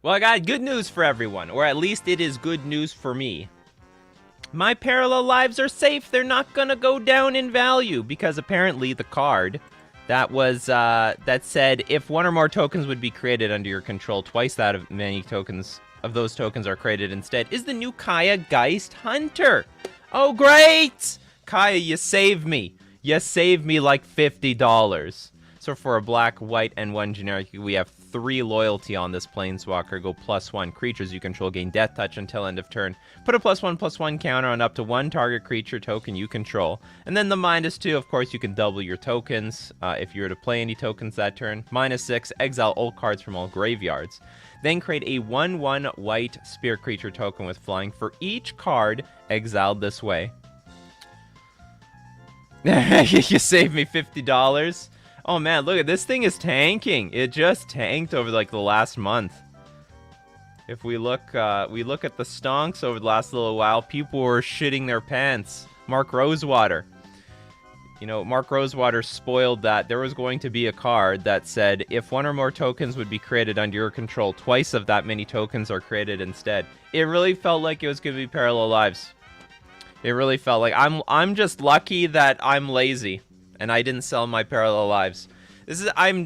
Well, I got good news for everyone, or at least it is good news for me. My parallel lives are safe. They're not gonna go down in value because apparently the card that said if one or more tokens would be created under your control, twice that of many tokens of those tokens are created instead, is the new Kaya Geist Hunter. Oh, great! Kaya, you saved me. You saved me like $50. So for a black, white, and one generic, we have 3 loyalty on this Planeswalker. Go +1. Creatures you control gain Death Touch until end of turn. Put a +1/+1 counter on up to 1 target creature token you control. And then the -2, of course, you can double your tokens if you were to play any tokens that turn. -6, exile all cards from all graveyards. Then create a 1/1 white spirit creature token with flying for each card exiled this way. You saved me $50. Oh man, look at this thing is tanking. It just tanked over like the last month. If we look at the stonks over the last little while, people were shitting their pants. Mark Rosewater. You know, Mark Rosewater spoiled that there was going to be a card that said if one or more tokens would be created under your control, twice of that many tokens are created instead. It really felt like it was going to be Parallel Lives. It really felt like I'm just lucky that I'm lazy and I didn't sell my Parallel Lives. I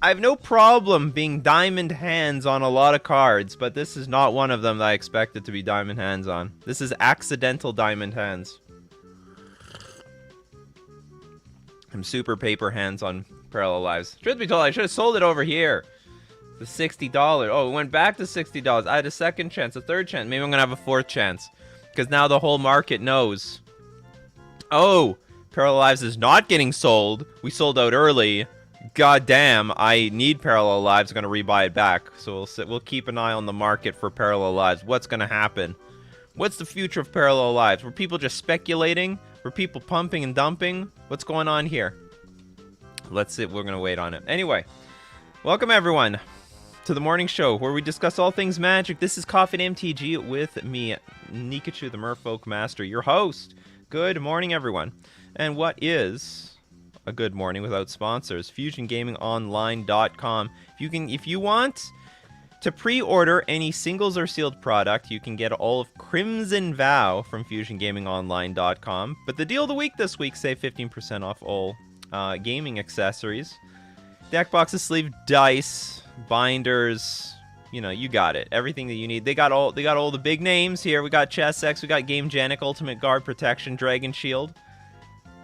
have no problem being diamond hands on a lot of cards, but this is not one of them that I expected to be diamond hands on. This is accidental diamond hands. I'm super paper hands on Parallel Lives. Truth be told, I should have sold it over here. The $60. Oh, it went back to $60. I had a second chance, a third chance. Maybe I'm gonna have a fourth chance. Because now the whole market knows. Oh, Parallel Lives is not getting sold. We sold out early. God damn, I need Parallel Lives. I'm gonna rebuy it back. So we'll keep an eye on the market for Parallel Lives. What's gonna happen? What's the future of Parallel Lives? Were people just speculating? Were people pumping and dumping? What's going on here? Let's see. We're gonna wait on it. Anyway, welcome everyone to the morning show where we discuss all things Magic. This is Coffee and MTG with me, Nikachu, the Merfolk Master, your host. Good morning, everyone. And what is a good morning without sponsors? FusionGamingOnline.com. If you want to pre-order any singles or sealed product, you can get all of Crimson Vow from FusionGamingOnline.com. But the deal of the week this week, save 15% off all gaming accessories. Deck boxes, sleeve, dice, binders, you know, you got it. Everything that you need. They got all the big names here. We got Chessex, we got Gamegenic, Ultimate Guard Protection, Dragon Shield,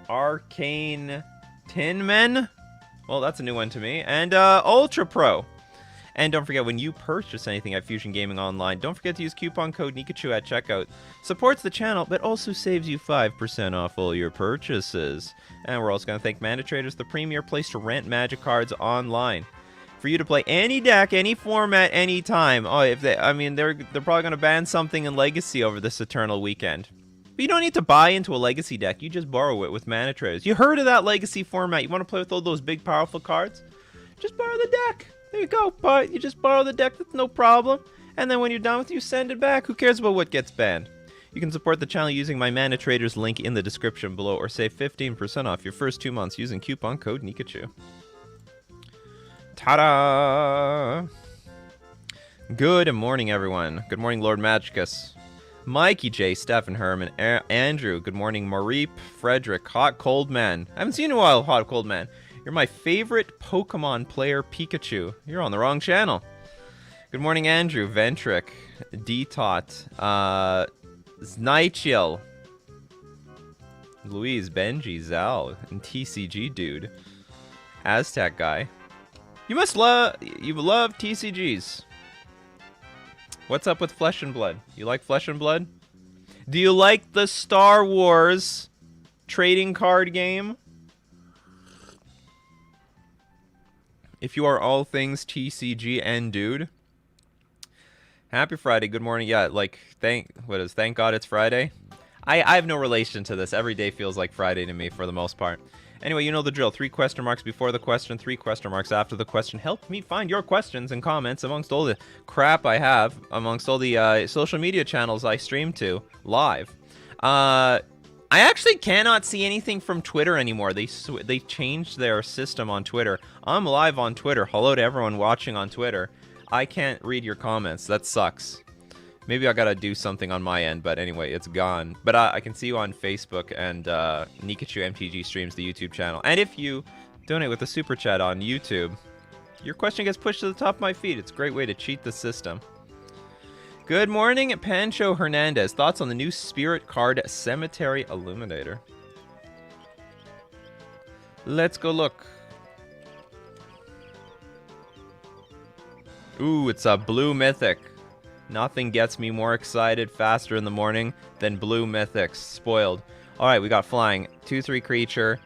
Arcane Tinmen. Well, that's a new one to me. And Ultra Pro. And don't forget, when you purchase anything at Fusion Gaming Online, don't forget to use coupon code Nikachu at checkout. Supports the channel, but also saves you 5% off all your purchases. And we're also going to thank Mana Traders, the premier place to rent Magic cards online. For you to play any deck, any format, any time. Oh, they're probably going to ban something in Legacy over this Eternal weekend. But you don't need to buy into a Legacy deck. You just borrow it with Mana Traders. You heard of that Legacy format? You want to play with all those big, powerful cards? Just borrow the deck. There you go. But you just borrow the deck. That's no problem. And then when you're done with it, you send it back. Who cares about what gets banned? You can support the channel using my Mana Traders link in the description below, or save 15% off your first 2 months using coupon code Nikachu. Ta-da! Good morning, everyone. Good morning, Lord Magicus. Mikey J, Stephen Herman, Andrew. Good morning, Mareep, Frederick, Hot Cold Man. I haven't seen you in a while, Hot Cold Man. You're my favorite Pokemon player, Pikachu. You're on the wrong channel. Good morning, Andrew, Ventric, D-Tot, Znichill, Louise, Benji, Zal, and TCG Dude. Aztec Guy. You love TCGs. What's up with Flesh and Blood? You like Flesh and Blood? Do you like the Star Wars trading card game? If you are all things TCG and dude. Happy Friday, good morning. Yeah, like, thank God it's Friday? I have no relation to this. Every day feels like Friday to me for the most part. Anyway, you know the drill. 3 question marks before the question, 3 question marks after the question. Help me find your questions and comments amongst all the crap I have, amongst all the social media channels I stream to live. I actually cannot see anything from Twitter anymore. They changed their system on Twitter. I'm live on Twitter. Hello to everyone watching on Twitter. I can't read your comments. That sucks. Maybe I gotta do something on my end, but anyway, it's gone. But I can see you on Facebook, and Nikachu MTG streams the YouTube channel. And if you donate with a super chat on YouTube, your question gets pushed to the top of my feed. It's a great way to cheat the system. Good morning, Pancho Hernandez. Thoughts on the new Spirit card Cemetery Illuminator? Let's go look. Ooh, it's a blue mythic. Nothing gets me more excited faster in the morning than blue mythics. Spoiled. Alright, we got flying. 2/3 creature.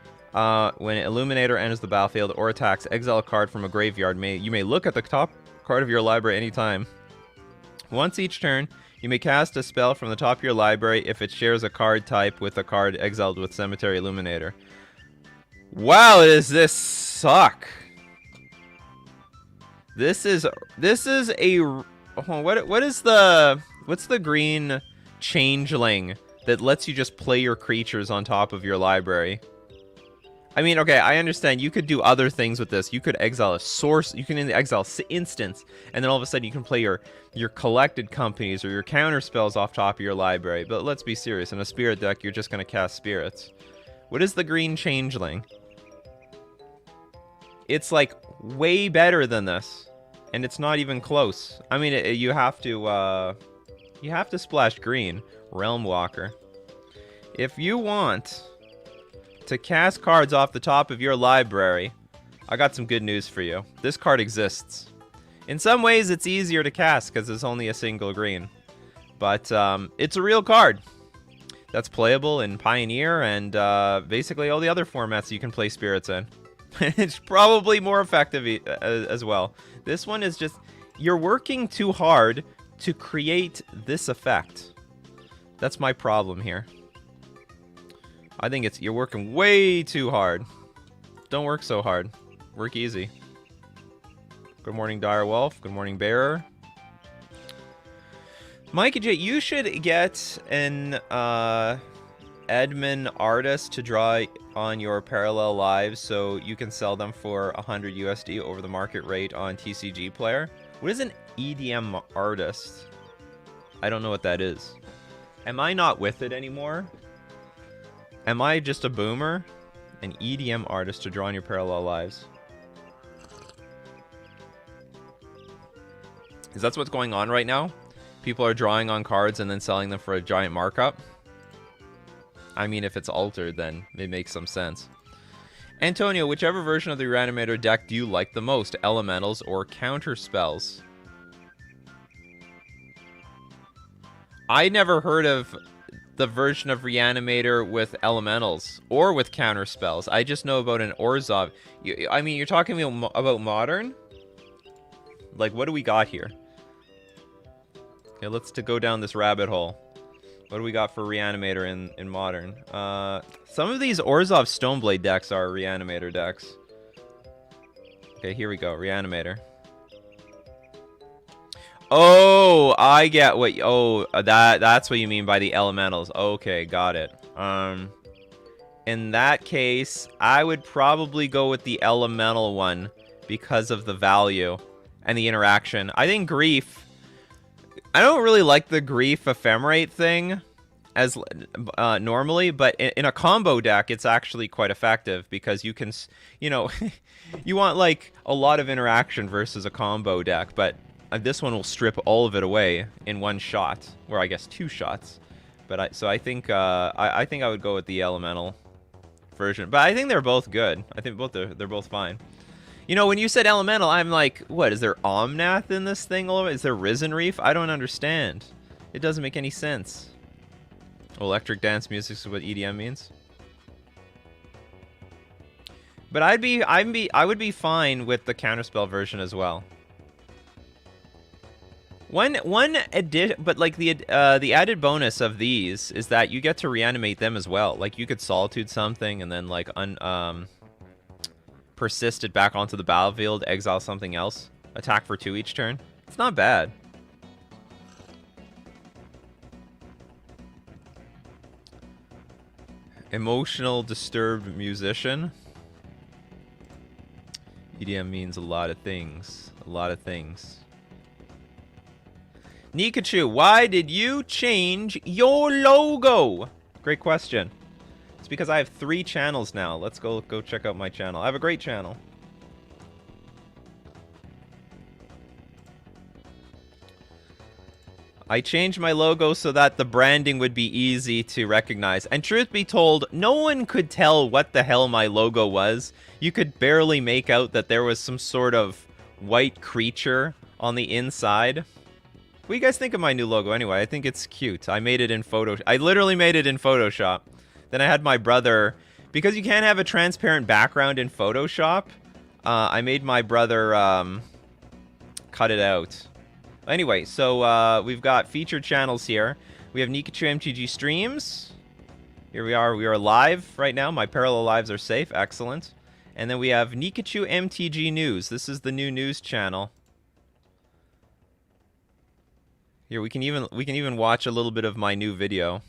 When Illuminator enters the battlefield or attacks, exile a card from a graveyard. You may look at the top card of your library anytime. Once each turn, you may cast a spell from the top of your library if it shares a card type with a card exiled with Cemetery Illuminator. Wow, does this suck? This is a... What's the green changeling that lets you just play your creatures on top of your library? I mean, okay, I understand you could do other things with this. You could exile a source, you can exile instance, and then all of a sudden you can play your collected companies or your counter spells off top of your library. But let's be serious, in a spirit deck, you're just gonna cast spirits. What is the green changeling? It's like way better than this. And it's not even close. I mean, you have to splash green. Realm Walker. If you want to cast cards off the top of your library, I got some good news for you. This card exists. In some ways, it's easier to cast because it's only a single green. But it's a real card that's playable in Pioneer and basically all the other formats you can play spirits in. It's probably more effective as well. This one is just, you're working too hard to create this effect. That's my problem here. I think you're working way too hard. Don't work so hard. Work easy. Good morning, Dire Wolf. Good morning, Bearer. Mikey J, you should get an admin artist to draw on your parallel lives so you can sell them for 100 USD over the market rate on TCG Player. What is an EDM artist? I don't know what that is. Am I not with it anymore? Am I just a boomer? An EDM artist to draw on your parallel lives. Is that what's going on right now? People are drawing on cards and then selling them for a giant markup? I mean, if it's altered, then it makes some sense. Antonio, whichever version of the Reanimator deck do you like the most? Elementals or counter spells? I never heard of the version of Reanimator with elementals or with counter spells. I just know about an Orzhov. I mean, you're talking about modern? Like, what do we got here? Okay, let's go down this rabbit hole. What do we got for Reanimator in modern? Some of these Orzhov Stoneblade decks are Reanimator decks. Okay, here we go. Reanimator. Oh, I get what... Oh, that's what you mean by the elementals. Okay, got it. In that case, I would probably go with the elemental one because of the value and the interaction. I think Grief... I don't really like the Grief Ephemerate thing as normally, but in a combo deck, it's actually quite effective because you can, you know, you want like a lot of interaction versus a combo deck, but this one will strip all of it away in one shot, or I guess 2 shots. But I think I would go with the elemental version, but I think they're both good. I think they're both fine. You know, when you said elemental, I'm like, what, is there Omnath in this thing? Is there Risen Reef? I don't understand. It doesn't make any sense. Electric dance music is what EDM means. But I would be fine with the counterspell version as well. One addition, but like the added bonus of these is that you get to reanimate them as well. Like you could Solitude something and then like persist it back onto the battlefield, exile something else, attack for 2 each turn. It's not bad. Emotional disturbed musician. EDM means a lot of things. A lot of things. Nikachu, why did you change your logo? Great question. It's because I have 3 channels now. Let's go check out my channel. I have a great channel. I changed my logo so that the branding would be easy to recognize. And truth be told, no one could tell what the hell my logo was. You could barely make out that there was some sort of white creature on the inside. What do you guys think of my new logo anyway? I think it's cute. I made it in I literally made it in Photoshop. Then I had my brother, because you can't have a transparent background in Photoshop, I made my brother cut it out. Anyway, so we've got featured channels here. We have Nikachu MTG streams. Here we are live right now. My parallel lives are safe. Excellent. And then we have Nikachu MTG News. This is the new news channel. Here we can even watch a little bit of my new video.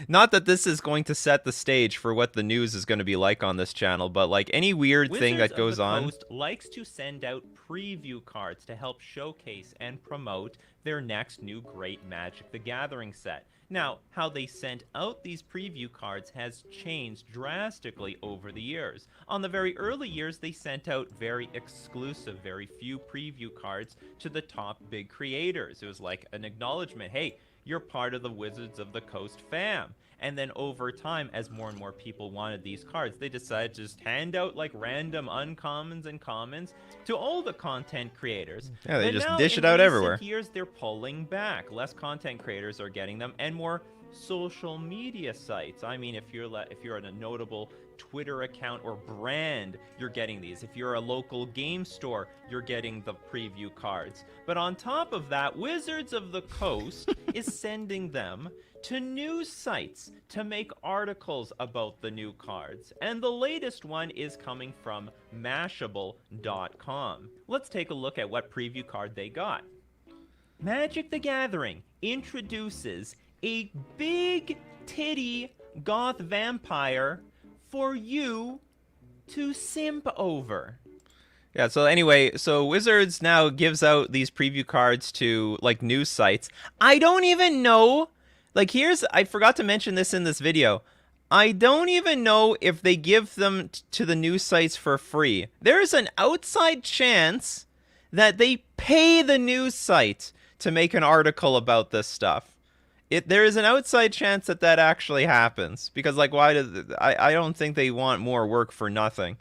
Not that this is going to set the stage for what the news is going to be like on this channel, but like any weird thing that goes on. Wizards of the Coast likes to send out preview cards to help showcase and promote their next new great Magic the Gathering set. Now, how they sent out these preview cards has changed drastically over the years. On the very early years, they sent out very exclusive, very few preview cards to the top big creators. It was like an acknowledgement, hey, you're part of the Wizards of the Coast fam. And then over time, as more and more people wanted these cards, they decided to just hand out like random uncommons and commons to all the content creators. Yeah, they just dish it out everywhere. In recent years, they're pulling back. Less content creators are getting them, and more social media sites. I mean, if you're in a notable Twitter account or brand, you're getting these. If you're a local game store, you're getting the preview cards. But on top of that, Wizards of the Coast is sending them to news sites to make articles about the new cards. And the latest one is coming from Mashable.com. Let's take a look at what preview card they got. Magic the Gathering introduces a big titty goth vampire for you to simp over. Yeah, so anyway, so Wizards now gives out these preview cards to like news sites. I don't even know, like I forgot to mention this in this video. I don't even know if they give them to the news sites for free. There's an outside chance that they pay the news site to make an article about this stuff. There is an outside chance that that actually happens, because like I don't think they want more work for nothing.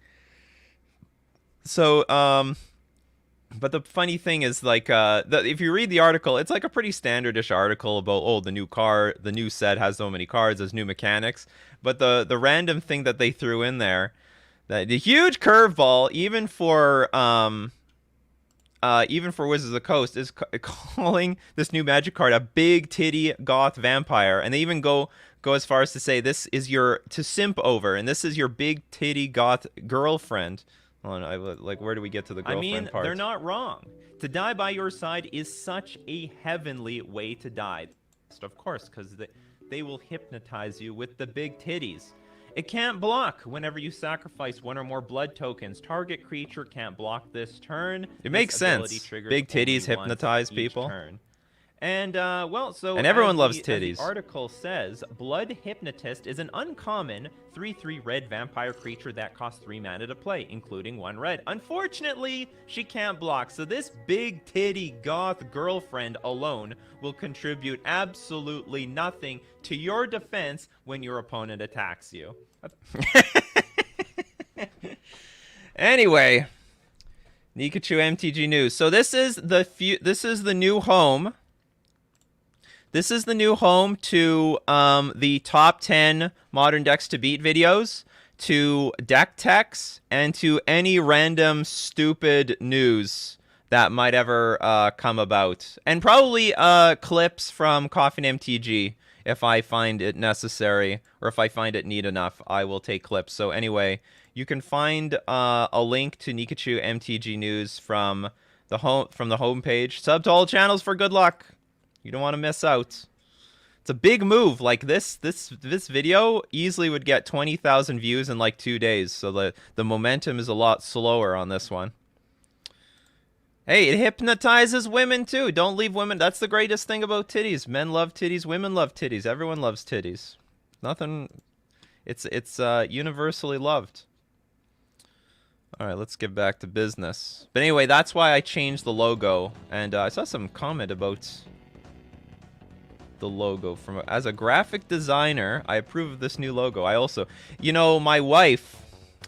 So but the funny thing is like if you read the article, it's like a pretty standardish article about the new set has so many cards, there's new mechanics, but the random thing that they threw in there, that the huge curveball even for Wizards of the Coast, is calling this new Magic card a big titty goth vampire, and they even go as far as to say this is your to simp over, and this is your big titty goth girlfriend. Hold on, like where do we get to the girlfriend part? They're not wrong. To die by your side is such a heavenly way to die. Of course, because they will hypnotize you with the big titties. It can't block whenever you sacrifice one or more blood tokens. Target creature can't block this turn. It makes sense. Big titties hypnotize people. Turn. And, and everyone loves titties. As the article says, Blood Hypnotist is an uncommon 3/3 red vampire creature that costs 3 mana to play, including 1 red. Unfortunately, she can't block, so this big titty goth girlfriend alone will contribute absolutely nothing to your defense when your opponent attacks you. Anyway, Nikachu MTG News. So this is the new home. This is the new home to the top 10 modern decks to beat videos, to deck techs, and to any random stupid news that might ever come about. And probably clips from Coffee and MTG if I find it necessary, or if I find it neat enough, I will take clips. So anyway, you can find a link to Nikachu MTG News from the homepage. Sub to all channels for good luck. You don't want to miss out. It's a big move. Like this video easily would get 20,000 views in like 2 days. So the momentum is a lot slower on this one. Hey, it hypnotizes women too. Don't leave women. That's the greatest thing about titties. Men love titties. Women love titties. Everyone loves titties. Nothing. It's universally loved. All right, let's get back to business. But anyway, that's why I changed the logo. And I saw some comment about the logo. As a graphic designer, I approve of this new logo. I also, you know, my wife,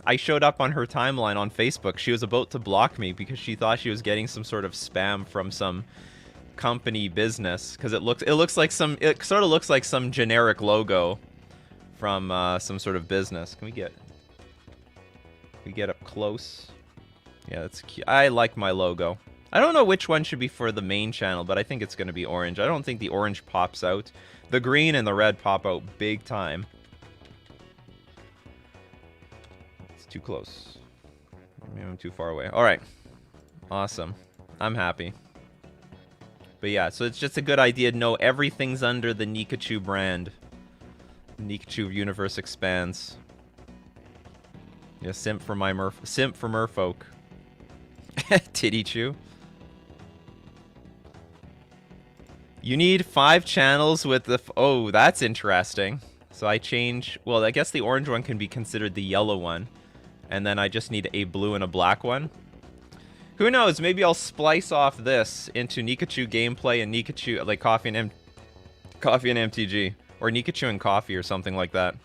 I showed up on her timeline on Facebook. She was about to block me because she thought she was getting some sort of spam from some company business, because it sort of looks like some generic logo from some sort of business. Can we get up close? Yeah, that's cute. I like my logo. I don't know which one should be for the main channel, but I think it's going to be orange. I don't think the orange pops out. The green and the red pop out big time. It's too close. Maybe I'm too far away. All right. Awesome. I'm happy. But yeah, so it's just a good idea to know everything's under the Nikachu brand. Nikachu universe expands. Yeah, simp for merfolk. Titty chew. You need 5 channels with the... Oh, that's interesting. So I change... Well, I guess the orange one can be considered the yellow one. And then I just need a blue and a black one. Who knows? Maybe I'll splice off this into Nikachu gameplay and Nikachu... Like Coffee and MTG. Or Nikachu and Coffee or something like that.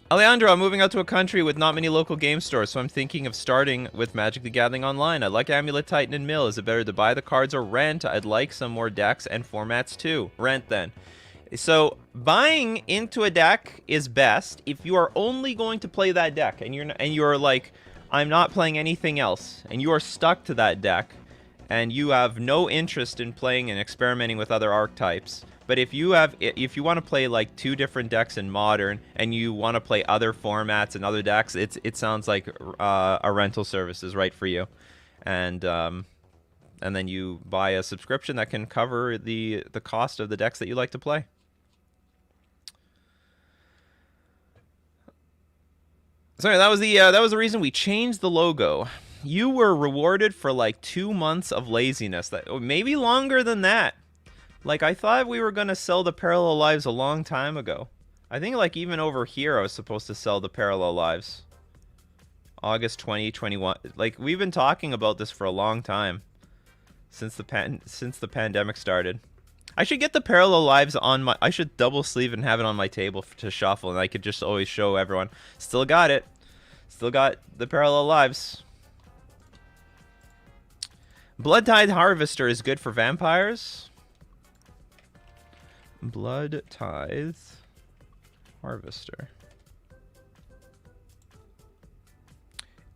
Alejandro, I'm moving out to a country with not many local game stores, so I'm thinking of starting with Magic the Gathering Online. I like Amulet, Titan, and Mill. Is it better to buy the cards or rent? I'd like some more decks and formats too. Rent then. So buying into a deck is best if you are only going to play that deck, and you're like, I'm not playing anything else, and you are stuck to that deck, and you have no interest in playing and experimenting with other archetypes. But if you want to play like 2 different decks in Modern, and you want to play other formats and other decks, it sounds like a rental service is right for you, and then you buy a subscription that can cover the cost of the decks that you like to play. Sorry, that was the reason we changed the logo. You were rewarded for like 2 months of laziness, maybe longer than that. Like, I thought we were going to sell the Parallel Lives a long time ago. I think, like, even over here I was supposed to sell the Parallel Lives. August 2021. Like, we've been talking about this for a long time. Since the pandemic started. I should get the Parallel Lives on my... I should double sleeve and have it on my table to shuffle, and I could just always show everyone. Still got it. Still got the Parallel Lives. Blood Tide Harvester is good for vampires. Blood Tithe Harvester.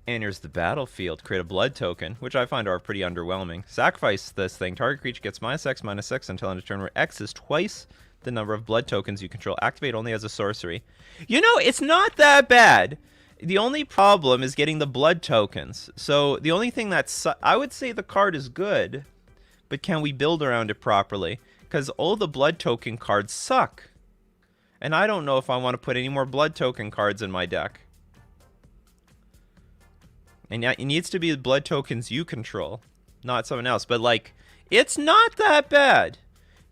Enters the battlefield. Create a blood token, which I find are pretty underwhelming. Sacrifice this thing. Target creature gets -X/-6 until end of turn, where X is twice the number of blood tokens you control. Activate only as a sorcery. You know, it's not that bad. The only problem is getting the blood tokens. So the only thing that's... I would say the card is good, but can we build around it properly? Because all the blood token cards suck. And I don't know if I want to put any more blood token cards in my deck. And it needs to be the blood tokens you control, not someone else. But, like, it's not that bad.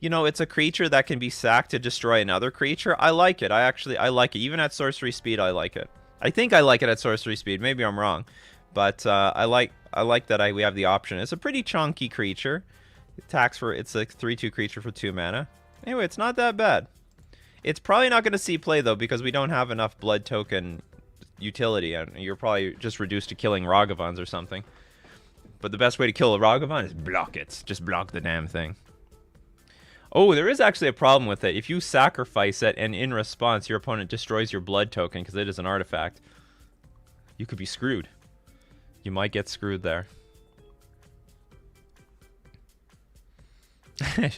You know, it's a creature that can be sacked to destroy another creature. I like it. I like it. Even at sorcery speed, I like it. I think I like it at sorcery speed. Maybe I'm wrong. But I like that we have the option. It's a pretty chunky creature. It's a 3/2 creature for 2 mana. Anyway, it's not that bad. It's probably not going to see play, though, because we don't have enough blood token utility, and you're probably just reduced to killing Ragavans or something. But the best way to kill a Ragavan is block it. Just block the damn thing. Oh, there is actually a problem with it. If you sacrifice it, and in response, your opponent destroys your blood token because it is an artifact, you could be screwed. You might get screwed there.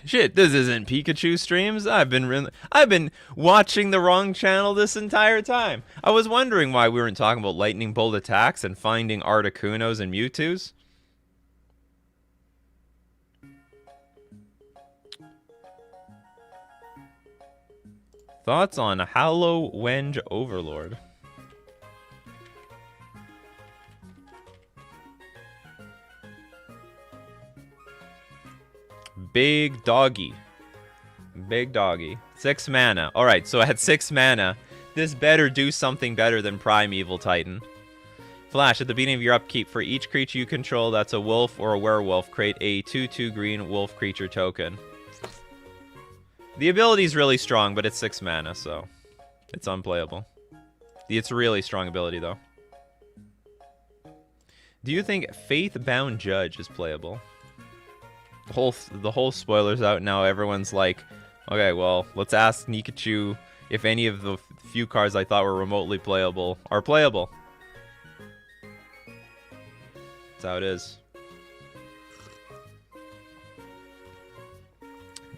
Shit, this isn't Pikachu streams. I've been watching the wrong channel this entire time. I was wondering why we weren't talking about lightning bolt attacks and finding Articunos and Mewtwo's. Thoughts on Hallow Wenge Overlord? Big doggy. Big doggy. 6 mana. Alright, so at 6 mana, this better do something better than Primeval Titan. Flash, at the beginning of your upkeep, for each creature you control that's a wolf or a werewolf, create a 2/2 green wolf creature token. The ability's really strong, but it's 6 mana, so it's unplayable. It's a really strong ability, though. Do you think Faith-Bound Judge is playable? The whole spoiler's out now. Everyone's like, okay, well, let's ask Nikachu if any of the few cards I thought were remotely playable are playable. That's how it is.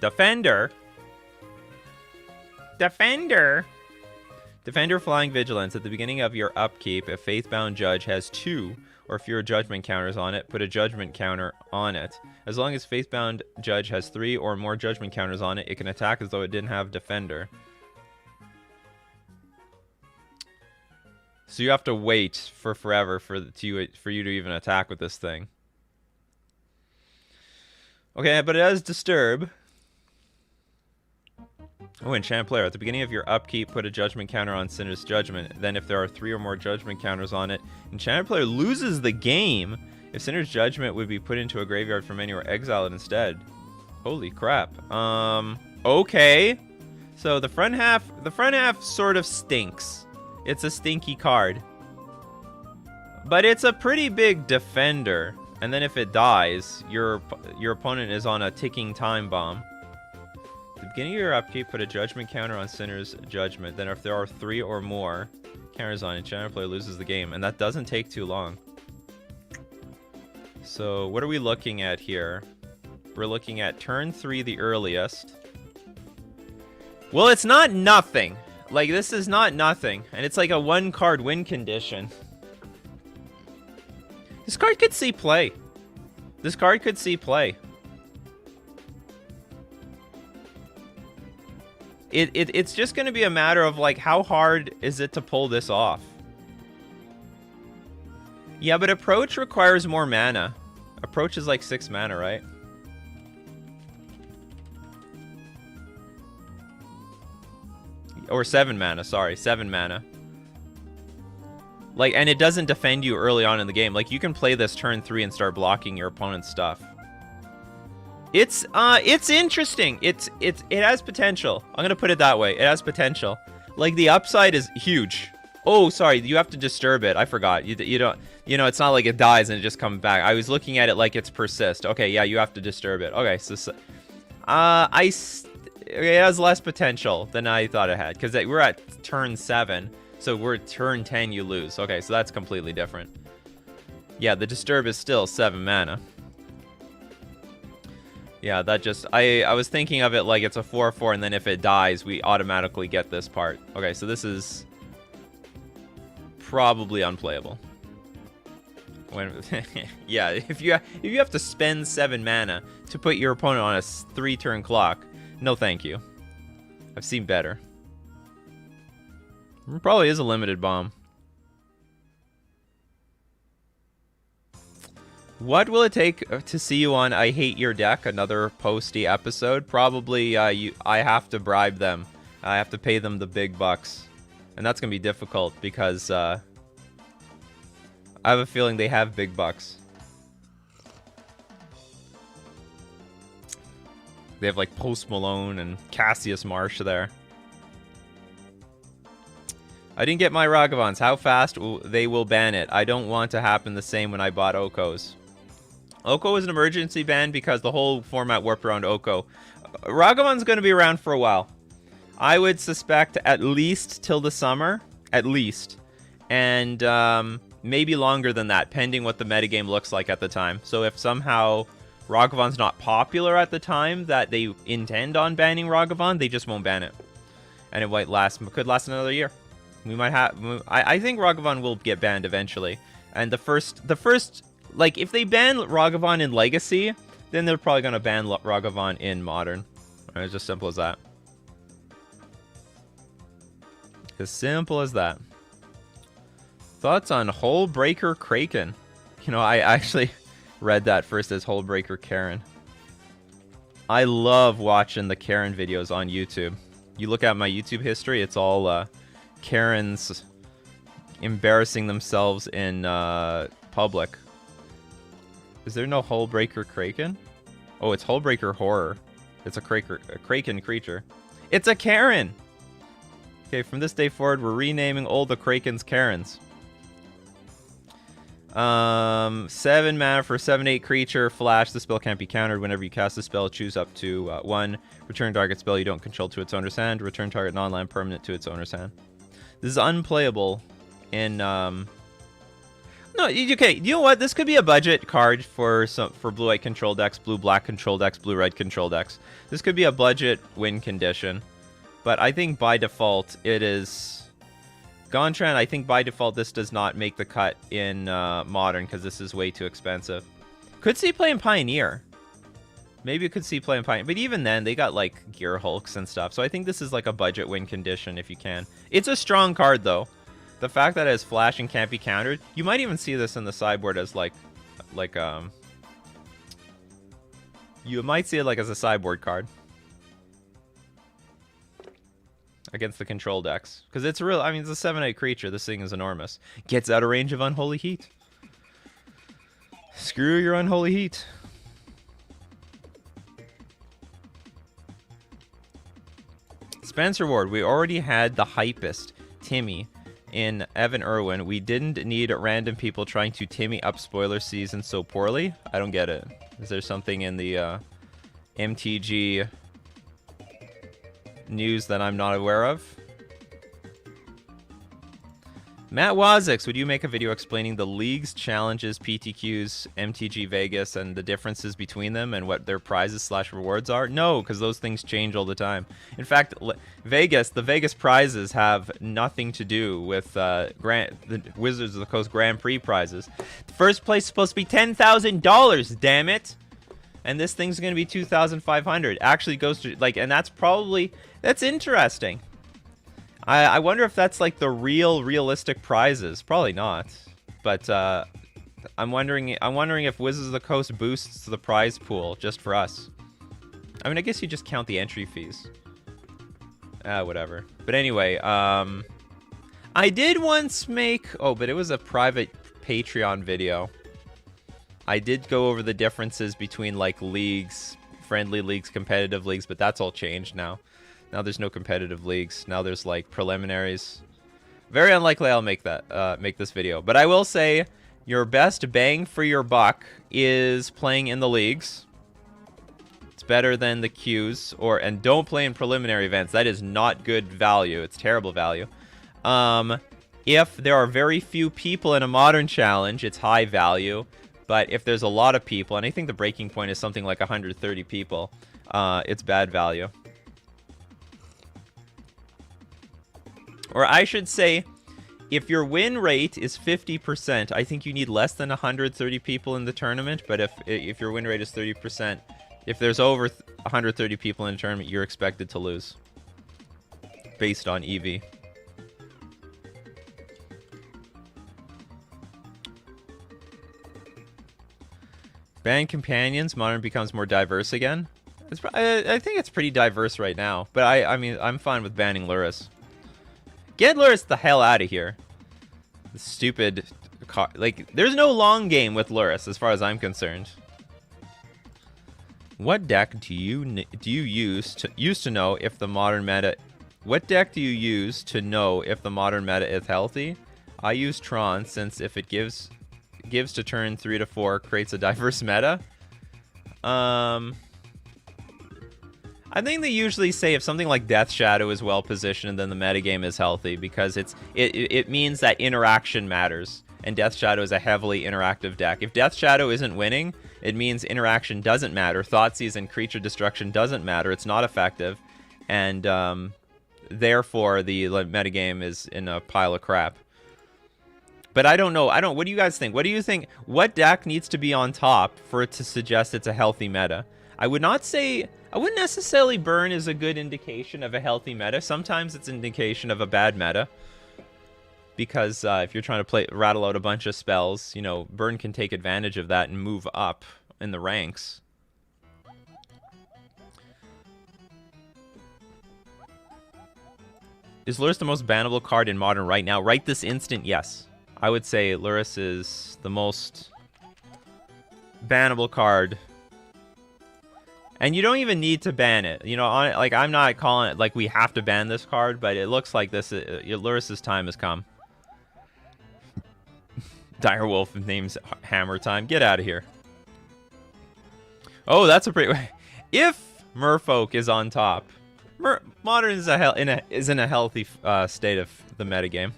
Defender. Defender. Defender Flying Vigilance. At the beginning of your upkeep, if Faith-Bound Judge has 2 or fewer judgment counters on it, put a judgment counter on it. As long as Faith-Bound Judge has 3 or more judgment counters on it, it can attack as though it didn't have Defender. So you have to wait for forever for you to even attack with this thing. Okay, but it has Disturb. Oh, enchant player. At the beginning of your upkeep, put a judgment counter on Cinder's Judgment. Then if there are 3 or more judgment counters on it, enchanted player loses the game. If Cinder's Judgment would be put into a graveyard from menu or exile it instead. Holy crap. Okay. So the front half sort of stinks. It's a stinky card. But it's a pretty big defender. And then if it dies, your opponent is on a ticking time bomb. At the beginning of your upkeep, put a judgment counter on Cinder's Judgment. Then if there are 3 or more counters on it, enchanted player loses the game. And that doesn't take too long. So what are we looking at here? We're looking at turn 3 the earliest. Well, it's not nothing. Like, this is not nothing. And it's like a 1-card win condition. This card could see play. This card could see play. It's just going to be a matter of, like, how hard is it to pull this off? Yeah, but Approach requires more mana. Approach is like 6 mana, right? Or 7 mana, sorry. 7 mana. Like, and it doesn't defend you early on in the game. Like, you can play this turn 3 and start blocking your opponent's stuff. It's interesting. It has potential. I'm gonna put it that way. It has potential. Like, the upside is huge. Oh, sorry, you have to disturb it. I forgot. You don't, you know, it's not like it dies and it just comes back. I was looking at it like it's persist. Okay, yeah, you have to disturb it. Okay, so it has less potential than I thought it had, because we're at turn 7, so we're at turn 10, you lose. Okay, so that's completely different. Yeah, the disturb is still 7 mana. Yeah, that just, I was thinking of it like it's a 4/4, and then if it dies, we automatically get this part. Okay, so this is probably unplayable. Yeah, if you have to spend 7 mana to put your opponent on a 3-turn clock, no thank you. I've seen better. It probably is a limited bomb. What will it take to see you on I Hate Your Deck, another posty episode? Probably I have to bribe them. I have to pay them the big bucks. And that's going to be difficult because I have a feeling they have big bucks. They have like Post Malone and Cassius Marsh there. I didn't get my Ragavans. How fast they will ban it? I don't want to happen the same when I bought Okos. Oko is an emergency ban because the whole format warped around Oko. Ragavan's going to be around for a while. I would suspect at least till the summer. At least. And maybe longer than that, pending what the metagame looks like at the time. So if somehow Ragavan's not popular at the time that they intend on banning Ragavan, they just won't ban it. And it might could last another year. We might have. I think Ragavan will get banned eventually. And the first, like, if they ban Ragavan in Legacy, then they're probably gonna ban Ragavan in Modern. It's just simple as that. As simple as that. Thoughts on Hullbreaker Kraken? You know, I actually read that first as Hullbreaker Karen. I love watching the Karen videos on YouTube. You look at my YouTube history, it's all Karens embarrassing themselves in public. Is there no Hullbreaker Kraken? Oh, it's Hullbreaker Horror. It's a Kraken creature. It's a Karen! Okay, from this day forward, we're renaming all the Krakens Karens. 7 mana for a 7/8 creature. Flash. The spell can't be countered. Whenever you cast the spell, choose up to 1. Return target spell you don't control to its owner's hand. Return target non-land permanent to its owner's hand. This is unplayable in... No, okay, you know what? This could be a budget card for blue-white control decks, blue-black control decks, blue-red control decks. This could be a budget win condition. But I think by default, it is... Gontran, I think by default, this does not make the cut in Modern, because this is way too expensive. Could see play in Pioneer. Maybe you could see play in Pioneer. But even then, they got, like, Gear Hulks and stuff. So I think this is, like, a budget win condition, if you can. It's a strong card, though. The fact that it has flash and can't be countered, you might even see this in the sideboard as you might see it like as a sideboard card against the control decks, because it's real. I mean, it's a 7/8 creature. This thing is enormous. Gets out of range of Unholy Heat. Screw your Unholy Heat. Spencer Ward. We already had the hypest Timmy in Evan Irwin. We didn't need random people trying to Timmy up spoiler season so poorly. I don't get it. Is there something in the MTG news that I'm not aware of? Matt Wazix, would you make a video explaining the leagues, challenges, PTQs, MTG Vegas, and the differences between them and what their prizes / rewards are? No, because those things change all the time. In fact, the Vegas prizes have nothing to do with the Wizards of the Coast Grand Prix prizes. The first place is supposed to be $10,000, damn it! And this thing's going to be $2,500. Actually goes to, like, and that's interesting. I wonder if that's like the realistic prizes. Probably not. But I'm wondering if Wizards of the Coast boosts the prize pool just for us. I mean, I guess you just count the entry fees. Whatever. But anyway, I did once make... Oh, but it was a private Patreon video. I did go over the differences between, like, leagues, friendly leagues, competitive leagues, but that's all changed now. Now there's no competitive leagues. Now there's, like, preliminaries. Very unlikely I'll make this video. But I will say your best bang for your buck is playing in the leagues. It's better than the queues. And don't play in preliminary events. That is not good value. It's terrible value. If there are very few people in a Modern Challenge, it's high value. But if there's a lot of people, and I think the breaking point is something like 130 people, it's bad value. Or I should say, if your win rate is 50%, I think you need less than 130 people in the tournament. But if your win rate is 30%, if there's over 130 people in a tournament, you're expected to lose. Based on EV. Band companions, Modern becomes more diverse again. I think it's pretty diverse right now. But I mean, I'm fine with banning Lurrus. Get Lurrus the hell out of here. The stupid... Like, there's no long game with Lurrus, as far as I'm concerned. What deck do you use to know if the Modern meta... What deck do you use to know if the Modern meta is healthy? I use Tron, since if it gives to turn 3 to 4, creates a diverse meta. I think they usually say if something like Death Shadow is well positioned, then the metagame is healthy, because it means that interaction matters, and Death Shadow is a heavily interactive deck. If Death Shadow isn't winning, it means interaction doesn't matter. Thoughtseize and creature destruction doesn't matter. It's not effective, and therefore the metagame is in a pile of crap. But I don't know. What do you guys think? What do you think? What deck needs to be on top for it to suggest it's a healthy meta? I wouldn't necessarily burn as a good indication of a healthy meta. Sometimes it's an indication of a bad meta. Because if you're trying to rattle out a bunch of spells, you know, burn can take advantage of that and move up in the ranks. Is Lurrus the most bannable card in Modern right now? Right this instant, yes. I would say Lurrus is the most bannable card. And you don't even need to ban it. You know, like, I'm not calling it like we have to ban this card, but it looks like this Lurrus's time has come. Direwolf names Hammer Time. Get out of here. Oh, that's a pretty... If Merfolk is on top, Modern is in a healthy state of the metagame.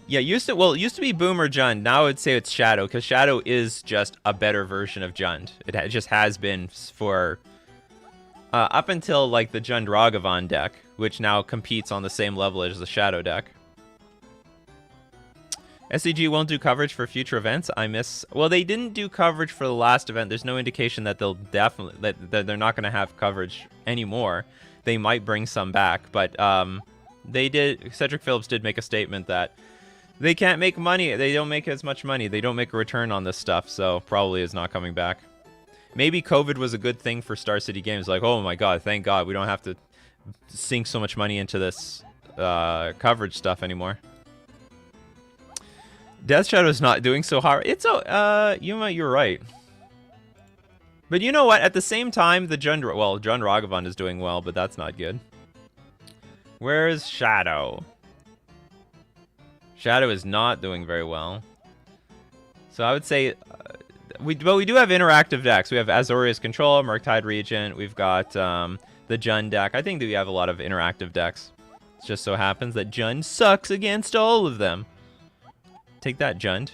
Yeah, it used to be Boom or Jund. Now I would say it's Shadow, because Shadow is just a better version of Jund. It just has been for up until like the Jund Ragavan deck, which now competes on the same level as the Shadow deck. SCG won't do coverage for future events. Well, they didn't do coverage for the last event. There's no indication that they'll definitely that they're not going to have coverage anymore. They might bring some back, but they did. Cedric Phillips did make a statement that they can't make money. They don't make as much money. They don't make a return on this stuff, so probably is not coming back. Maybe COVID was a good thing for Star City Games. Like, oh my God, thank God we don't have to sink so much money into this coverage stuff anymore. Death Shadow's not doing so hard. It's you're right. But you know what? At the same time, Jund Ragavan is doing well, but that's not good. Where's Shadow? Shadow is not doing very well. So I would say, we do have interactive decks. We have Azorius Control, Murktide Regent. We've got the Jund deck. I think that we have a lot of interactive decks. It just so happens that Jund sucks against all of them. Take that, Jund.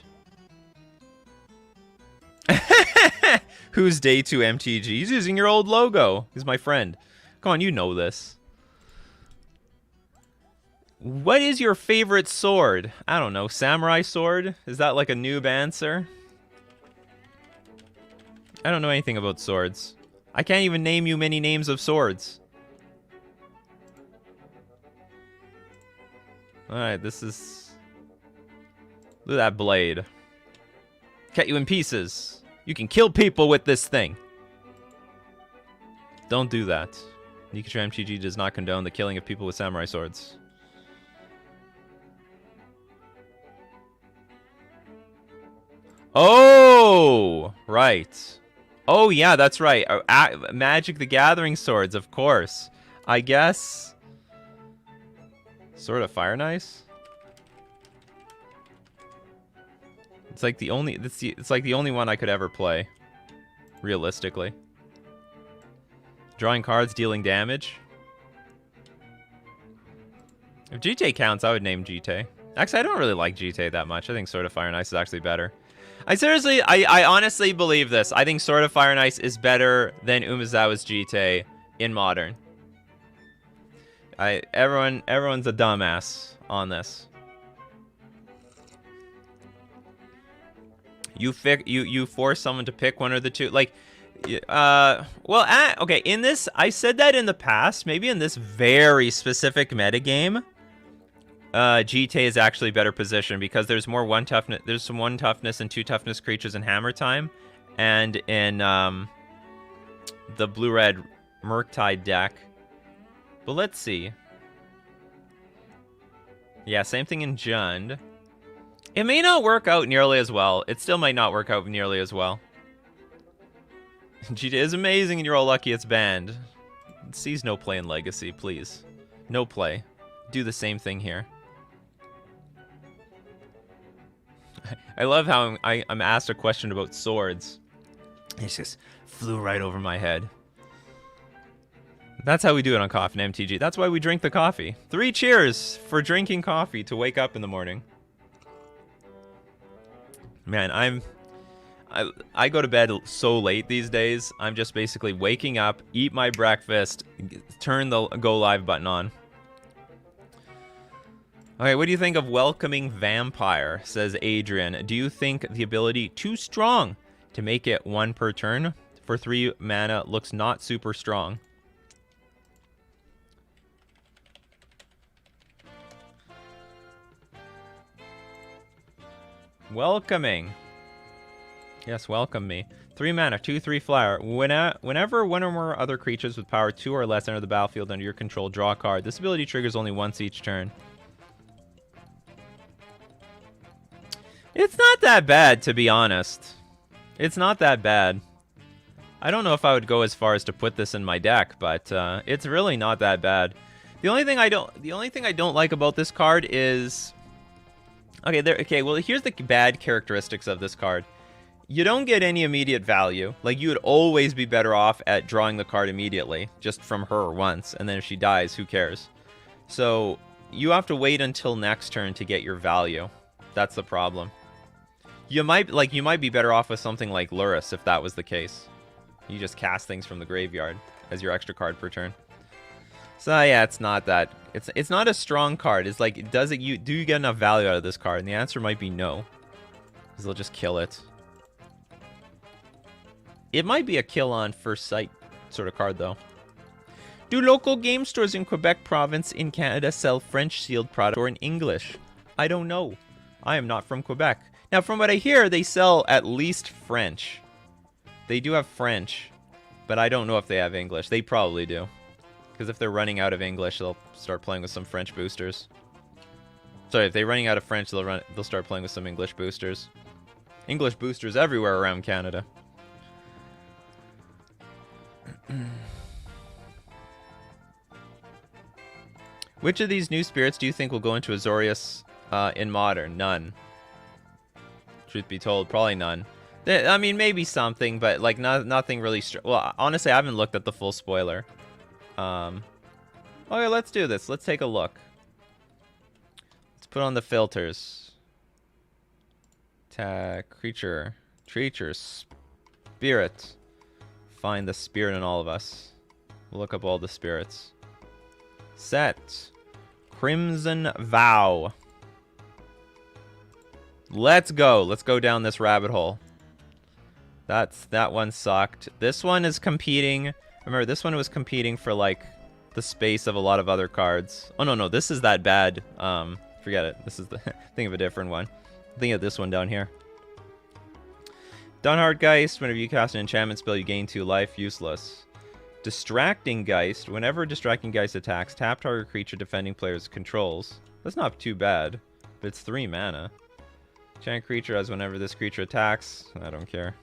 Who's Day 2 MTG? He's using your old logo. He's my friend. Come on, you know this. What is your favorite sword? I don't know. Samurai sword? Is that like a noob answer? I don't know anything about swords. I can't even name you many names of swords. Alright, this is... Look at that blade. Cut you in pieces. You can kill people with this thing. Don't do that. Nikachu MTG does not condone the killing of people with samurai swords. Oh! Right. Oh, yeah, that's right. Magic the Gathering swords, of course. I guess... Sword of Fire and Ice? It's like the only it's like the only one I could ever play, realistically. Drawing cards, dealing damage. If GTA counts, I would name GTA. Actually, I don't really like GTA that much. I think Sword of Fire and Ice is actually better. I honestly believe this. I think Sword of Fire and Ice is better than Umezawa's GTA in Modern. Everyone's a dumbass on this. You force someone to pick one or the two. Like, okay, in this, I said that in the past. Maybe in this very specific metagame, GTA is actually better positioned because there's more one toughness. There's some 1 toughness and 2 toughness creatures in Hammer Time, and in the blue-red Murktide deck. But let's see. Yeah, same thing in Jund. It may not work out nearly as well. It still might not work out nearly as well. GTA is amazing and you're all lucky it's banned. Sees no play in Legacy, please. No play. Do the same thing here. I love how I'm asked a question about swords. It just flew right over my head. That's how we do it on Coffee and MTG. That's why we drink the coffee. 3 cheers for drinking coffee to wake up in the morning. Man, I go to bed so late these days. I'm just basically waking up, eat my breakfast, turn the go live button on. Okay, what do you think of Welcoming Vampire, says Adrian. Do you think the ability too strong to make it 1 per turn for 3 mana looks not super strong? Welcoming. Yes, welcome me. 3 mana, 2/3 flyer. Whenever one or more other creatures with power 2 or less enter the battlefield under your control, draw a card. This ability triggers only once each turn. It's not that bad, to be honest. It's not that bad. I don't know if I would go as far as to put this in my deck, but it's really not that bad. The only thing I don't like about this card is okay, well, here's the bad characteristics of this card. You don't get any immediate value. Like, you would always be better off at drawing the card immediately, just from her once, and then if she dies, who cares? So, you have to wait until next turn to get your value. That's the problem. You might be better off with something like Luris if that was the case. You just cast things from the graveyard as your extra card per turn. So yeah, it's not that. It's not a strong card. It's like, do you get enough value out of this card? And the answer might be no, because they'll just kill it. It might be a kill on first sight sort of card though. Do local game stores in Quebec province in Canada sell French sealed product or in English? I don't know. I am not from Quebec. Now, from what I hear, they sell at least French. They do have French, but I don't know if they have English. They probably do. Because if they're running out of English, they'll start playing with some French boosters. Sorry, if they're running out of French, they'll start playing with some English boosters. English boosters everywhere around Canada. Which of these new spirits do you think will go into Azorius in Modern? None. Truth be told, probably none. I mean, maybe something, but like nothing really. Well, honestly, I haven't looked at the full spoiler. Okay, let's do this. Let's take a look. Let's put on the filters. Tag creature, spirit. Find the spirit in all of us. We'll look up all the spirits. Set. Crimson Vow. Let's go. Let's go down this rabbit hole. That one sucked. This one is competing. Remember, this one was competing for like the space of a lot of other cards. Oh no, this is that bad. Forget it. This is the think of a different one. Think of this one down here. Dunheart Geist. Whenever you cast an enchantment spell, you gain 2 life. Useless. Distracting Geist. Whenever Distracting Geist attacks, tap target creature defending player's controls. That's not too bad, but it's 3 mana. Enchant creature as whenever this creature attacks. I don't care.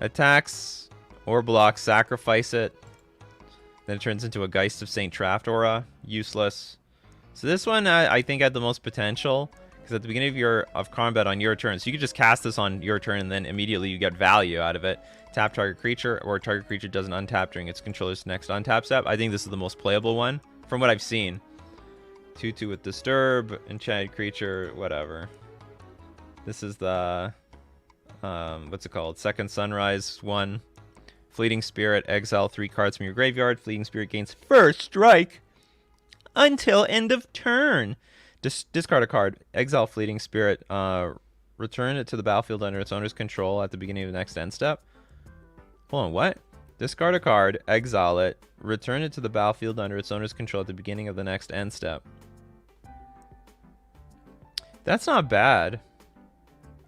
Attacks or blocks, sacrifice it. Then it turns into a Geist of Saint Traft aura. Useless. So this one I think had the most potential. Because at the beginning of combat on your turn, so you could just cast this on your turn and then immediately you get value out of it. Tap target creature, or target creature doesn't untap during its controller's next untap step. I think this is the most playable one from what I've seen. 2/2 with Disturb, enchanted creature, whatever. This is the what's it called? Second Sunrise one. Fleeting Spirit, exile 3 cards from your graveyard. Fleeting Spirit gains first strike until end of turn. Discard a card. Exile Fleeting Spirit. Return it to the battlefield under its owner's control at the beginning of the next end step. Hold on, what? Discard a card, exile it, return it to the battlefield under its owner's control at the beginning of the next end step. That's not bad,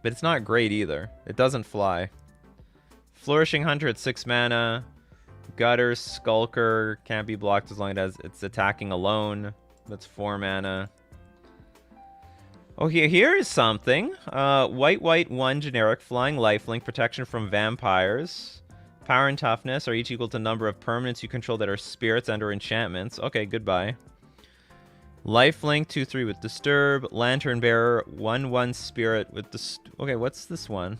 but it's not great either. It doesn't fly. Flourishing Hunter at 6 mana. Gutter, Skulker, can't be blocked as long as it's attacking alone. That's 4 mana. Oh, here is something. White, 1 generic, flying lifelink, protection from vampires. Power and toughness are each equal to number of permanents you control that are spirits and or enchantments. Okay, goodbye. Lifelink, 2/3 with Disturb. Lantern Bearer, 1/1 spirit with okay, what's this one?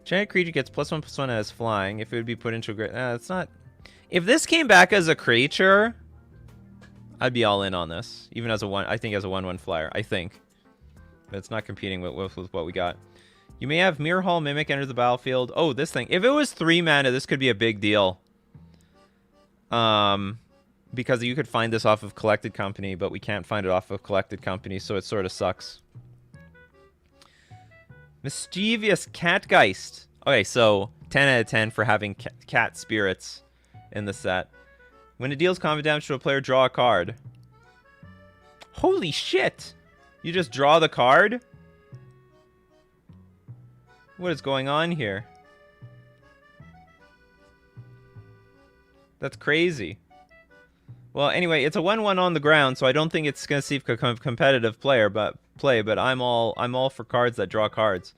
Giant creature gets +1/+1 as flying. If it would be put into a great... it's not... If this came back as a creature, I'd be all in on this. Even as a 1... I think as a 1/1 flyer. I think. But it's not competing with what we got. You may have Mirror Hall Mimic enter the battlefield. Oh, this thing. If it was 3 mana, this could be a big deal. Because you could find this off of Collected Company, but we can't find it off of Collected Company, so it sort of sucks. Mischievous Catgeist. Okay, so 10 out of 10 for having cat spirits in the set. When it deals combat damage to a player, draw a card. Holy shit! You just draw the card? What is going on here? That's crazy. Well, anyway, it's a 1-1 on the ground, so I don't think it's gonna see competitive but I'm all for cards that draw cards.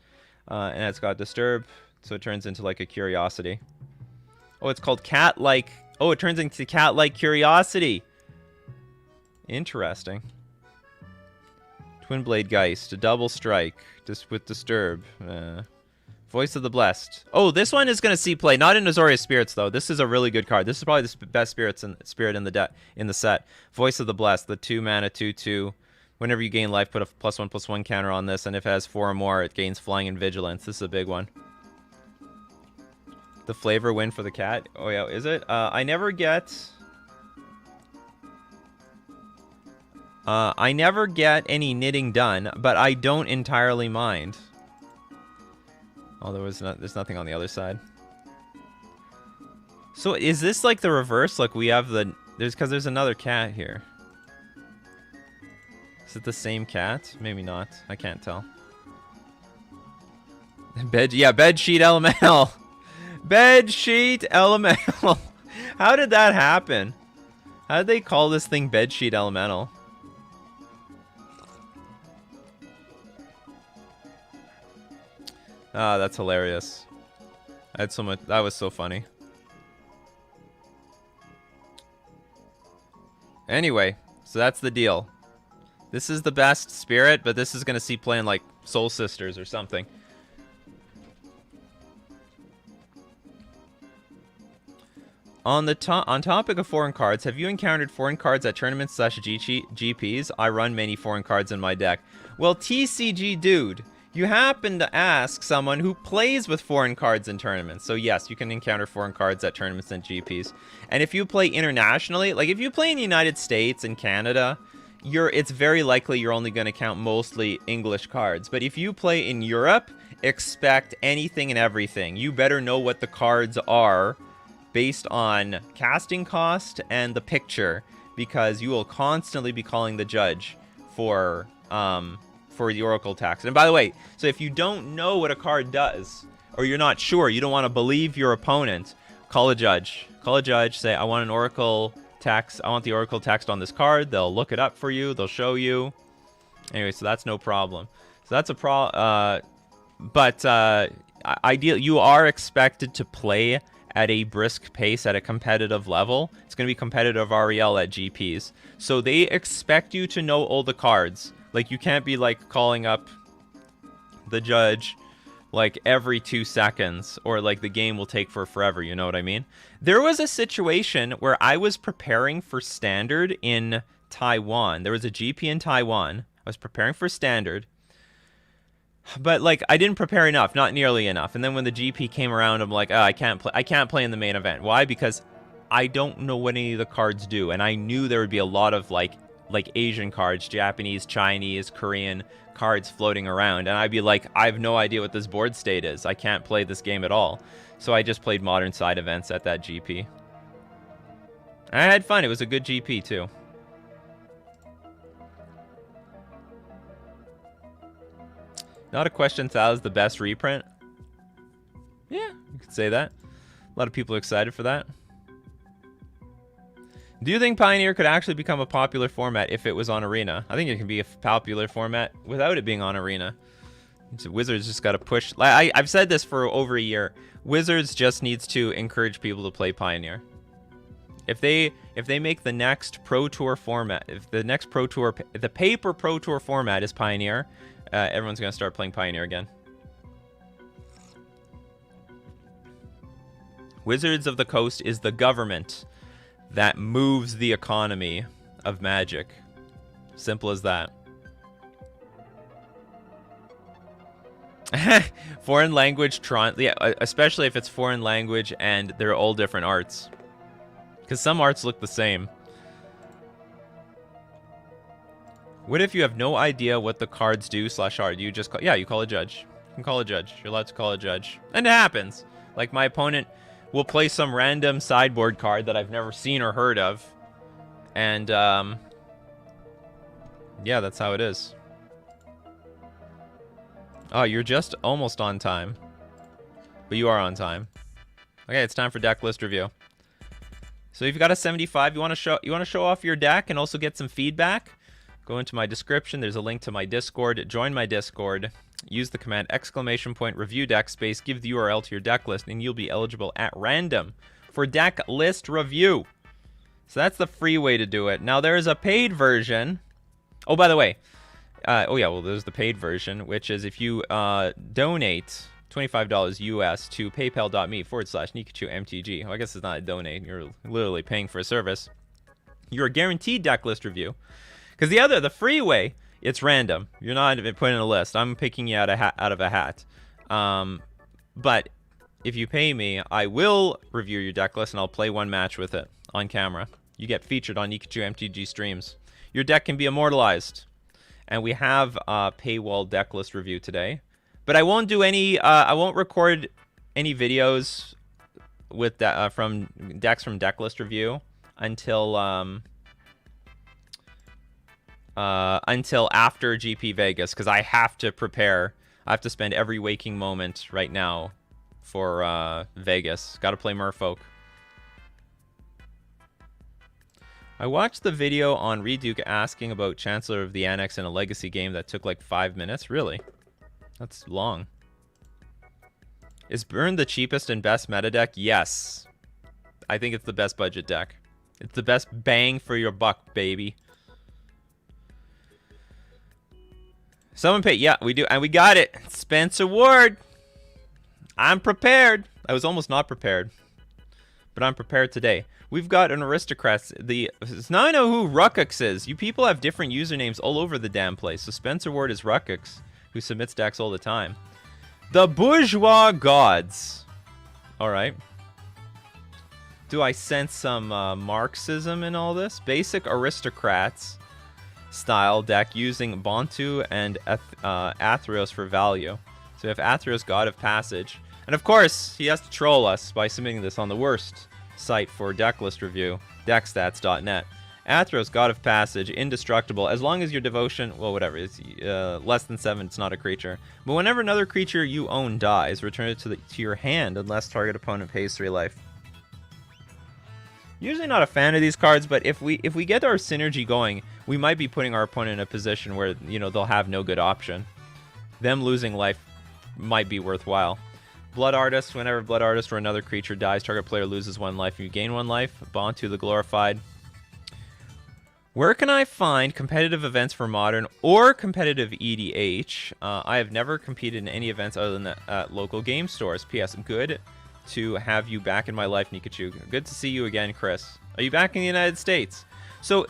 And it's got Disturb, so it turns into like a Curiosity. Oh, it's called Cat-like. Oh, it turns into Cat-like Curiosity. Interesting. Twin Blade Geist, a double strike, just with Disturb. Voice of the Blessed. Oh, this one is gonna see play. Not in Azorius Spirits though. This is a really good card. This is probably the best spirit in the set. Voice of the Blessed, the 2-mana 2/2. Whenever you gain life, put a +1/+1 counter on this, and if it has 4 or more, it gains Flying and Vigilance. This is a big one. The flavor win for the cat. Oh yeah, is it? I never get any knitting done, but I don't entirely mind. Oh, there's nothing on the other side. So is this like the reverse? Like we have because there's another cat here. Is it the same cat? Maybe not. I can't tell. Bedsheet Elemental. Bedsheet Elemental. How did that happen? How did they call this thing Bedsheet Elemental? Ah, that's hilarious. I had so much. That was so funny. Anyway, so that's the deal. This is the best spirit, but this is gonna see playing like Soul Sisters or something. On topic of foreign cards, have you encountered foreign cards at tournaments / GPs? I run many foreign cards in my deck. Well, TCG dude. You happen to ask someone who plays with foreign cards in tournaments. So yes, you can encounter foreign cards at tournaments and GPs. And if you play internationally, like if you play in the United States and Canada, it's very likely you're only going to count mostly English cards. But if you play in Europe, expect anything and everything. You better know what the cards are based on casting cost and the picture, because you will constantly be calling the judge for the Oracle tax. And by the way, so if you don't know what a card does, or you're not sure, you don't want to believe your opponent, call a judge. Call a judge, say, I want an Oracle tax. I want the Oracle text on this card. They'll look it up for you. They'll show you. Anyway, so that's no problem. So that's a ideally, you are expected to play at a brisk pace at a competitive level. It's going to be competitive REL at GPs. So they expect you to know all the cards. Like, you can't be, like, calling up the judge, like, every 2 seconds, or, like, the game will take forever, you know what I mean? There was a situation where I was preparing for Standard in Taiwan. There was a GP in Taiwan. I was preparing for Standard. But, like, I didn't prepare enough, not nearly enough. And then when the GP came around, I'm like, oh, I can't play in the main event. Why? Because I don't know what any of the cards do. And I knew there would be a lot of, like Asian cards, Japanese, Chinese, Korean cards floating around, and I'd be like, I have no idea what this board state is. I can't play this game at all. So I just played modern side events at that GP. And I had fun. It was a good GP too. Not a question. That is the best reprint. Yeah, you could say that. A lot of people are excited for that. Do you think Pioneer could actually become a popular format if it was on Arena? I think it can be a popular format without it being on Arena. Wizards just got to push. I've said this for over a year. Wizards just needs to encourage people to play Pioneer. If they make the next Pro Tour format, if the paper Pro Tour format is Pioneer, everyone's going to start playing Pioneer again. Wizards of the Coast is the government that moves the economy of Magic. Simple as that. Foreign language yeah, especially if it's foreign language and they're all different arts. Because some arts look the same. What if you have no idea what the cards do /are? You just call, you call a judge. You can call a judge. You're allowed to call a judge. And it happens. Like, my opponent will play some random sideboard card that I've never seen or heard of. And, yeah, that's how it is. Oh, you're just almost on time. but you are on time. Okay, it's time for deck list review. So if you've got a 75, you want to show off your deck and also get some feedback, go into my description. There's a link to my Discord. Join my Discord. Use the command !review deck space. Give the URL to your deck list, and you'll be eligible at random for deck list review. So that's the free way to do it. Now there is a paid version. Oh, by the way, there's the paid version, which is if you donate $25 US to paypal.me/Nikachu MTG. Well, I guess it's not a donate. You're literally paying for a service. You're guaranteed deck list review. Because the free way, it's random. You're not put in a list. I'm picking you out of a hat. But if you pay me, I will review your deck list and I'll play one match with it on camera. You get featured on Nikachu MTG streams. Your deck can be immortalized. And we have a paywall deck list review today. But I won't do any. I won't record any videos with from decks from Decklist review until after GP Vegas, because I have to prepare. I have to spend every waking moment right now for Vegas. Got to play Merfolk. I watched the video on Reduke asking about Chancellor of the Annex in a Legacy game that took like 5 minutes. Really? That's long. Is Burn the cheapest and best meta deck? Yes. I think it's the best budget deck. It's the best bang for your buck, baby. Someone paid. Yeah, we do. And we got it. Spencer Ward. I'm prepared. I was almost not prepared. But I'm prepared today. We've got an aristocrat. Now I know who Ruckux is. You people have different usernames all over the damn place. So Spencer Ward is Ruckux, who submits decks all the time. The Bourgeois Gods. All right. Do I sense some Marxism in all this? Basic aristocrats style deck using Bantu and Athreos for value. So we have Athreos, God of Passage. And of course, he has to troll us by submitting this on the worst site for deck list review, deckstats.net. Athreos, God of Passage, indestructible. As long as your devotion, well, whatever, it's less than 7, it's not a creature. But whenever another creature you own dies, return it to your hand unless target opponent pays 3 life. Usually not a fan of these cards, but if we get our synergy going, we might be putting our opponent in a position where, you know, they'll have no good option. Them losing life might be worthwhile. Blood Artist, whenever Blood Artist or another creature dies, target player loses 1 life, you gain 1 life. Bantu the Glorified. Where can I find competitive events for Modern or competitive EDH? I have never competed in any events other than at local game stores. P.S. Good to have you back in my life, Nikachu. Good to see you again, Chris. Are you back in the United States? So,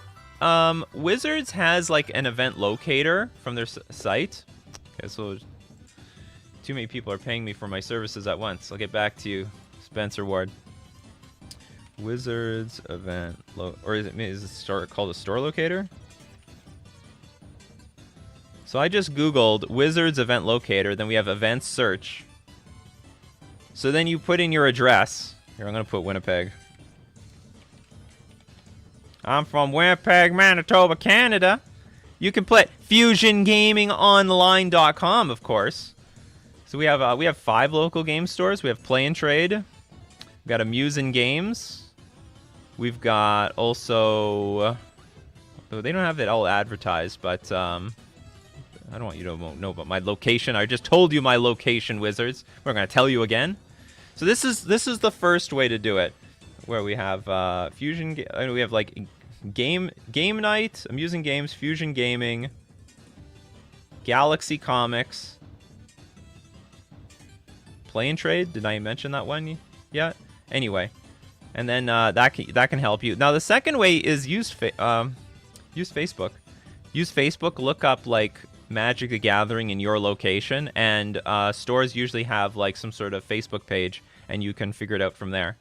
Wizards has like an event locator from their site. Okay, so too many people are paying me for my services at once. I'll get back to you, Spencer Ward. Wizards event or is it called a store locator? So I just googled Wizards event locator, then we have events search. So then you put in your address. Here, I'm gonna put Winnipeg. I'm from Winnipeg, Manitoba, Canada. You can play FusionGamingOnline.com, of course. So we have 5 local game stores. We have Play and Trade. We've got Amusin' Games. We've got also, they don't have it all advertised, but I don't want you to know about my location. I just told you my location, Wizards. We're gonna tell you again. So this is the first way to do it, where we have we have like game night, Amusing Games, Fusion Gaming, Galaxy Comics, Play and Trade. Did I mention that one yet? Anyway. And then that can help you. Now the second way is use Facebook. Use Facebook. Look up like Magic the Gathering in your location, and stores usually have like some sort of Facebook page, and you can figure it out from there.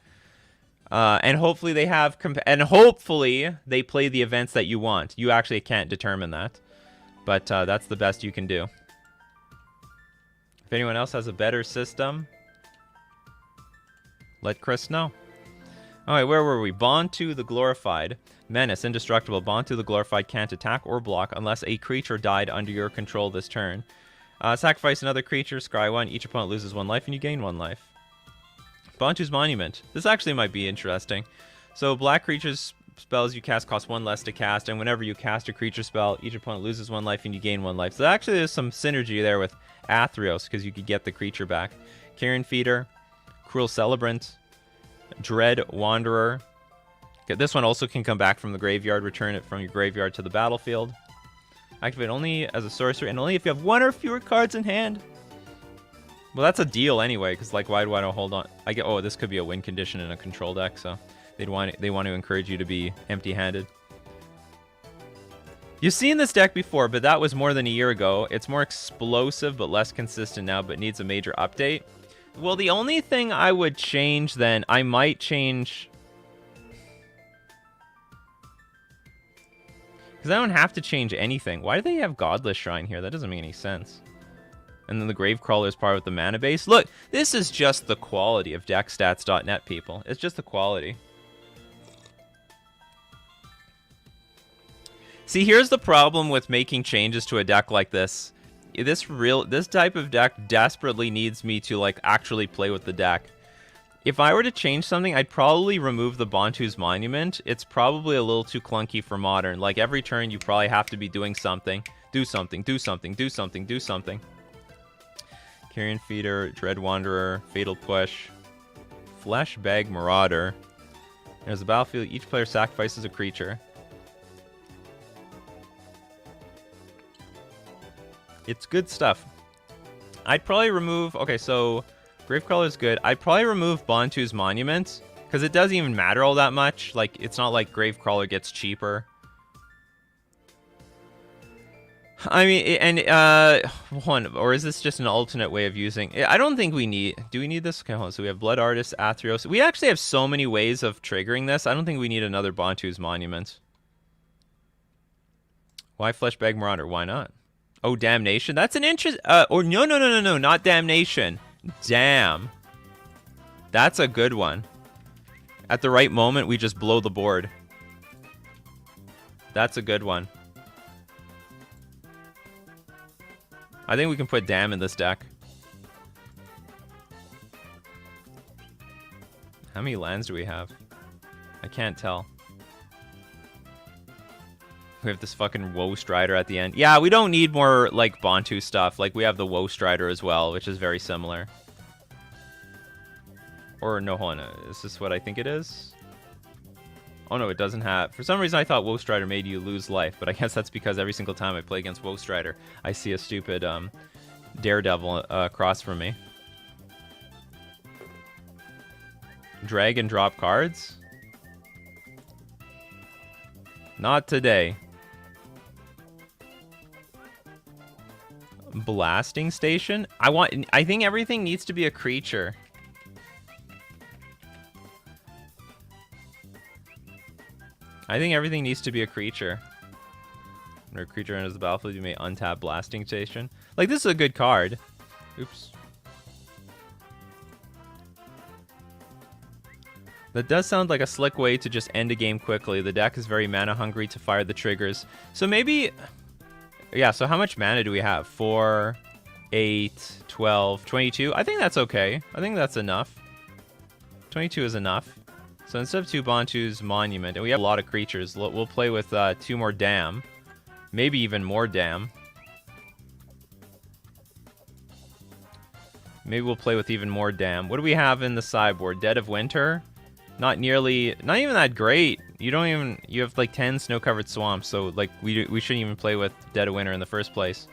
And hopefully they have hopefully they play the events that you want. You actually can't determine that, but that's the best you can do. If anyone else has a better system, let Chris know. Alright, where were we? Bantu the Glorified. Menace, indestructible. Bantu the Glorified can't attack or block unless a creature died under your control this turn. Sacrifice another creature, scry 1. Each opponent loses 1 life and you gain 1 life. Bantu's Monument. This actually might be interesting. So black creatures spells you cast cost 1 less to cast, and whenever you cast a creature spell, each opponent loses 1 life and you gain 1 life. So actually there's some synergy there with Athreos, because you could get the creature back. Carrion Feeder, Cruel Celebrant, Dread Wanderer. Okay, this one also can come back from the graveyard, return it from your graveyard to the battlefield. Activate only as a sorcerer, and only if you have 1 or fewer cards in hand. Well, that's a deal anyway, because like, why do I hold on? Oh, this could be a win condition in a control deck, so they want to encourage you to be empty-handed. You've seen this deck before, but that was more than a year ago. It's more explosive, but less consistent now, but needs a major update. Well, the only thing I would change then, I might change... Because I don't have to change anything. Why do they have Godless Shrine here? That doesn't make any sense. And then the Gravecrawler is part with the mana base. Look, this is just the quality of deckstats.net, people. It's just the quality. See, here's the problem with making changes to a deck like this. This type of deck desperately needs me to like actually play with the deck. If I were to change something, I'd probably remove the Bantu's Monument. It's probably a little too clunky for Modern. Like every turn, you probably have to be doing something. Do something, do something, do something, do something. Carrion Feeder, Dread Wanderer, Fatal Push, Fleshbag Marauder. There's a battlefield. Each player sacrifices a creature. It's good stuff. I'd probably remove... Okay, so Gravecrawler is good. I'd probably remove Bantu's Monument, because it doesn't even matter all that much. Like, it's not like Gravecrawler gets cheaper. I mean, and, or is this just an alternate way of using... I don't think we need... Do we need this? Okay, hold on. So we have Blood Artist, Athreos. We actually have so many ways of triggering this. I don't think we need another Bantu's Monument. Why Fleshbag Marauder? Why not? Oh, Damnation. That's an interest... or no, not Damnation. Damn. That's a good one. At the right moment, we just blow the board. That's a good one. I think we can put Damn in this deck. How many lands do we have? I can't tell. We have this fucking Woe Strider at the end. Yeah, we don't need more, like, Bantu stuff. Like, we have the Woe Strider as well, which is very similar. Or, no, hold on. Is this what I think it is? Oh, no, it doesn't have... For some reason, I thought Woe Strider made you lose life, but I guess that's because every single time I play against Woe Strider, I see a stupid Daredevil across from me. Drag and drop cards? Not today. Blasting Station? I think everything needs to be a creature. I think everything needs to be a creature. When a creature enters the battlefield, you may untap Blasting Station. Like, this is a good card. Oops. That does sound like a slick way to just end a game quickly. The deck is very mana hungry to fire the triggers. So maybe... Yeah, so how much mana do we have? 4, 8, 12, 22? I think that's okay. I think that's enough. 22 is enough. So instead of 2 Bantu's Monument, and we have a lot of creatures, we'll play with 2 more Dam. Maybe even more Dam. Maybe we'll play with even more Dam. What do we have in the sideboard? Dead of Winter? Not even that great. You have like 10 snow-covered swamps, so like we shouldn't even play with Dead of Winter in the first place.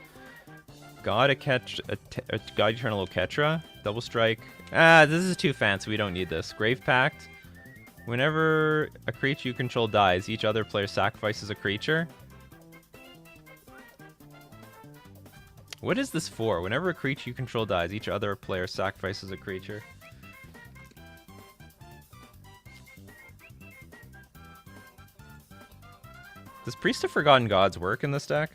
God Eternal Oketra? Double Strike? This is too fancy. We don't need this. Grave Pact? Whenever a creature you control dies, each other player sacrifices a creature? What is this for? Whenever a creature you control dies, each other player sacrifices a creature. Does Priest of Forgotten Gods work in this deck?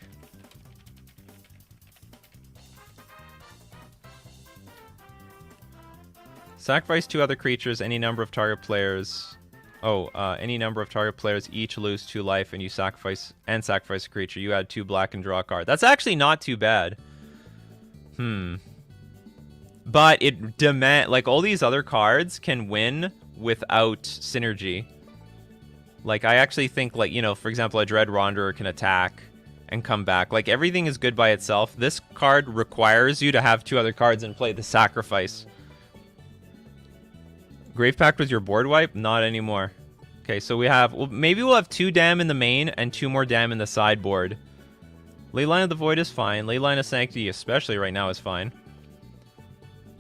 Sacrifice 2 other creatures, any number of target players. Any number of target players each lose 2 life, and you sacrifice a creature. You add 2 black and draw a card. That's actually not too bad. But it like all these other cards can win without synergy. Like I actually think like, you know, for example, a Dread Wanderer can attack and come back. Like everything is good by itself. This card requires you to have 2 other cards in play. The Sacrifice. Grave Pact was your board wipe? Not anymore. Okay, so we have, well, maybe we'll have 2 dam in the main and 2 more dam in the sideboard. Leyline of the Void is fine. Leyline of Sanctity, especially right now, is fine.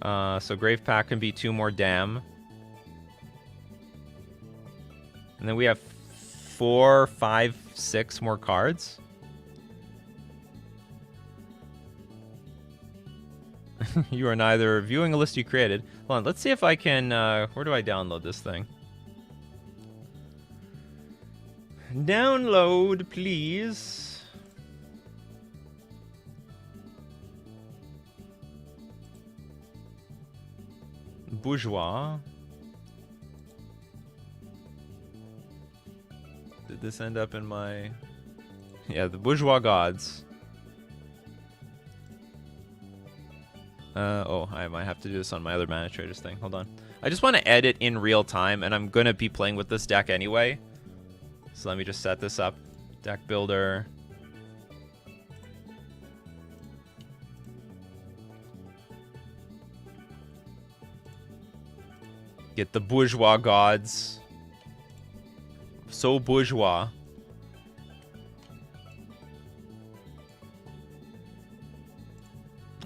So Grave Pact can be 2 more dam. And then we have 4, 5, 6 more cards. You are neither viewing a list you created. Hold on, let's see if I can... where do I download this thing? Download, please. Bourgeois. Did this end up in my... Yeah, the Bourgeois Gods. Oh, I might have to do this on my other Mana Traders thing. Hold on. I just want to edit in real time, and I'm going to be playing with this deck anyway. So let me just set this up. Deck Builder. Get the Bourgeois Gods. So bourgeois.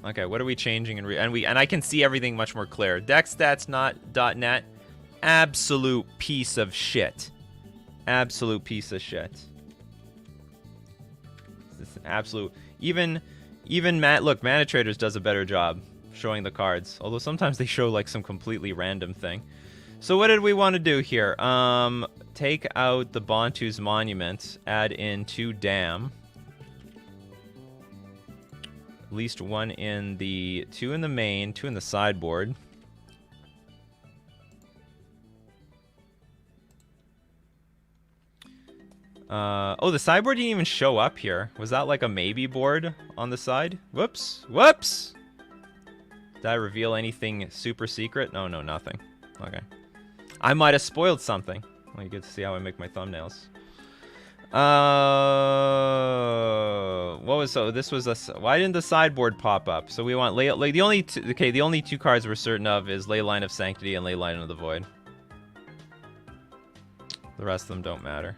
Okay, what are we changing? And I can see everything much more clear. Deckstats.net. Absolute piece of shit. Absolute piece of shit. This is absolute. Even look, Mana Traders does a better job showing the cards. Although sometimes they show like some completely random thing. So what did we want to do here? Take out the Bantu's Monument. Add in 2 dam. At least 1 in the... 2 in the main, 2 in the sideboard. Oh, the sideboard didn't even show up here. Was that like a maybe board on the side? Whoops. Whoops! Did I reveal anything super secret? No, nothing. Okay. I might have spoiled something. Well, you get to see how I make my thumbnails. What was so? This was a. Why didn't the sideboard pop up? So we want the only the only 2 cards we're certain of is Leyline of Sanctity and Leyline of the Void. The rest of them don't matter.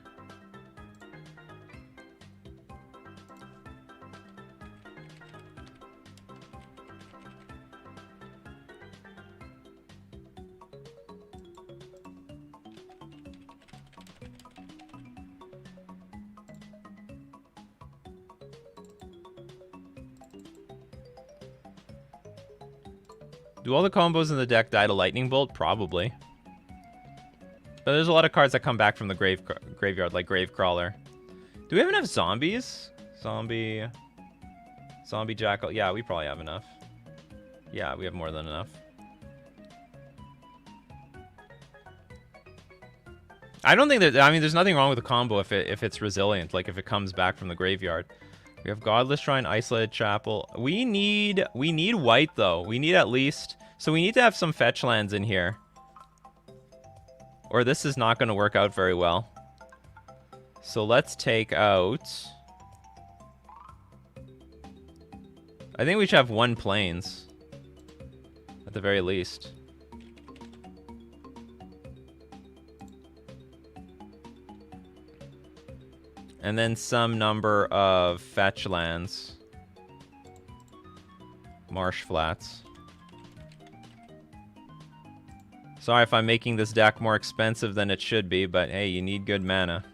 Do all the combos in the deck die to Lightning Bolt? Probably. But there's a lot of cards that come back from the graveyard, like Gravecrawler. Do we have enough zombies? Zombie Jackal. Yeah, we probably have enough. Yeah, we have more than enough. I don't think that... I mean, there's nothing wrong with the combo if it's resilient, like if it comes back from the graveyard. We have Godless Shrine, Isolated Chapel. We need white, though. We need at least... So we need to have some Fetchlands in here. Or this is not going to work out very well. So let's take out... I think we should have 1 Plains. At the very least. And then some number of Fetchlands. Marsh Flats. Sorry if I'm making this deck more expensive than it should be, but hey, you need good mana.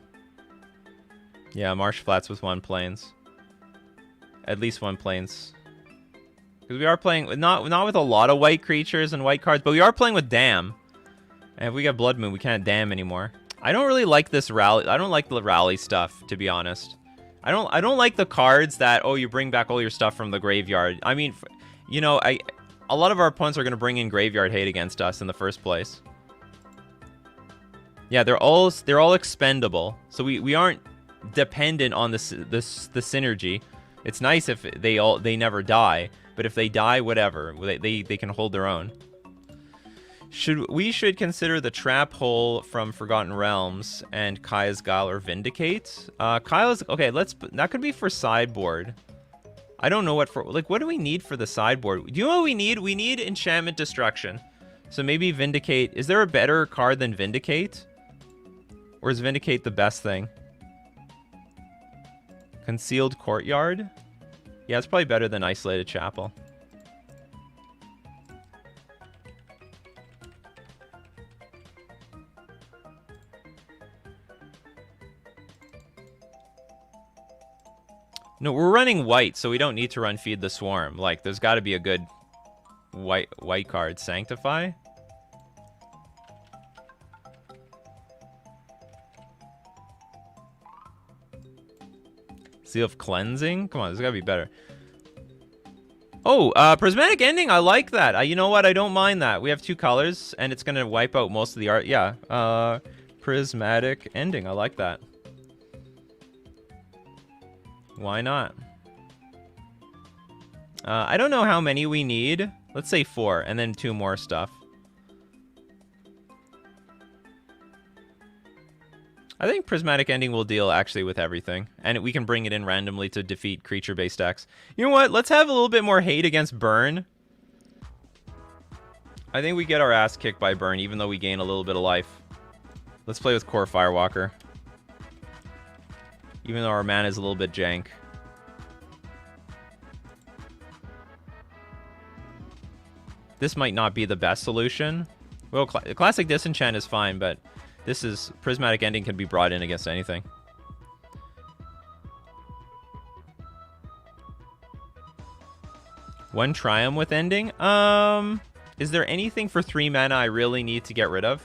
Yeah, Marsh Flats with 1 Plains. At least 1 Plains. Because we are playing, not with a lot of white creatures and white cards, but we are playing with Dam. And if we get Blood Moon, we can't Dam anymore. I don't really like this rally. I don't like the rally stuff, to be honest. I don't like the cards that, oh, you bring back all your stuff from the graveyard. I mean, you know, a lot of our opponents are going to bring in graveyard hate against us in the first place. Yeah, they're all expendable. So we aren't dependent on the synergy. It's nice if they never die, But if they die, whatever. They can hold their own. We should consider the Trap Hole from Forgotten Realms and Kaya's Guile or Vindicate. Kyle's okay. That could be for sideboard. I don't know what for. Like, what do we need for the sideboard? Do you know what we need? We need Enchantment Destruction. So maybe Vindicate. Is there a better card than Vindicate? Or is Vindicate the best thing? Concealed Courtyard? Yeah, it's probably better than Isolated Chapel. No, we're running white, so we don't need to run Feed the Swarm. Like, there's got to be a good white card. Sanctify? Seal of Cleansing? Come on, there's got to be better. Oh, Prismatic Ending, I like that. You know what? I don't mind that. We have 2 colors, and it's going to wipe out most of the art. Yeah, Prismatic Ending, I like that. Why not? I don't know how many we need. Let's say 4, and then 2 more stuff. I think Prismatic Ending will deal actually with everything. And we can bring it in randomly to defeat creature-based decks. You know what? Let's have a little bit more hate against Burn. I think we get our ass kicked by Burn, even though we gain a little bit of life. Let's play with Core Firewalker. Even though our mana is a little bit jank. This might not be the best solution. Well, Classic Disenchant is fine, but this is... Prismatic Ending can be brought in against anything. One Triumph with Ending? Is there anything for 3 mana I really need to get rid of?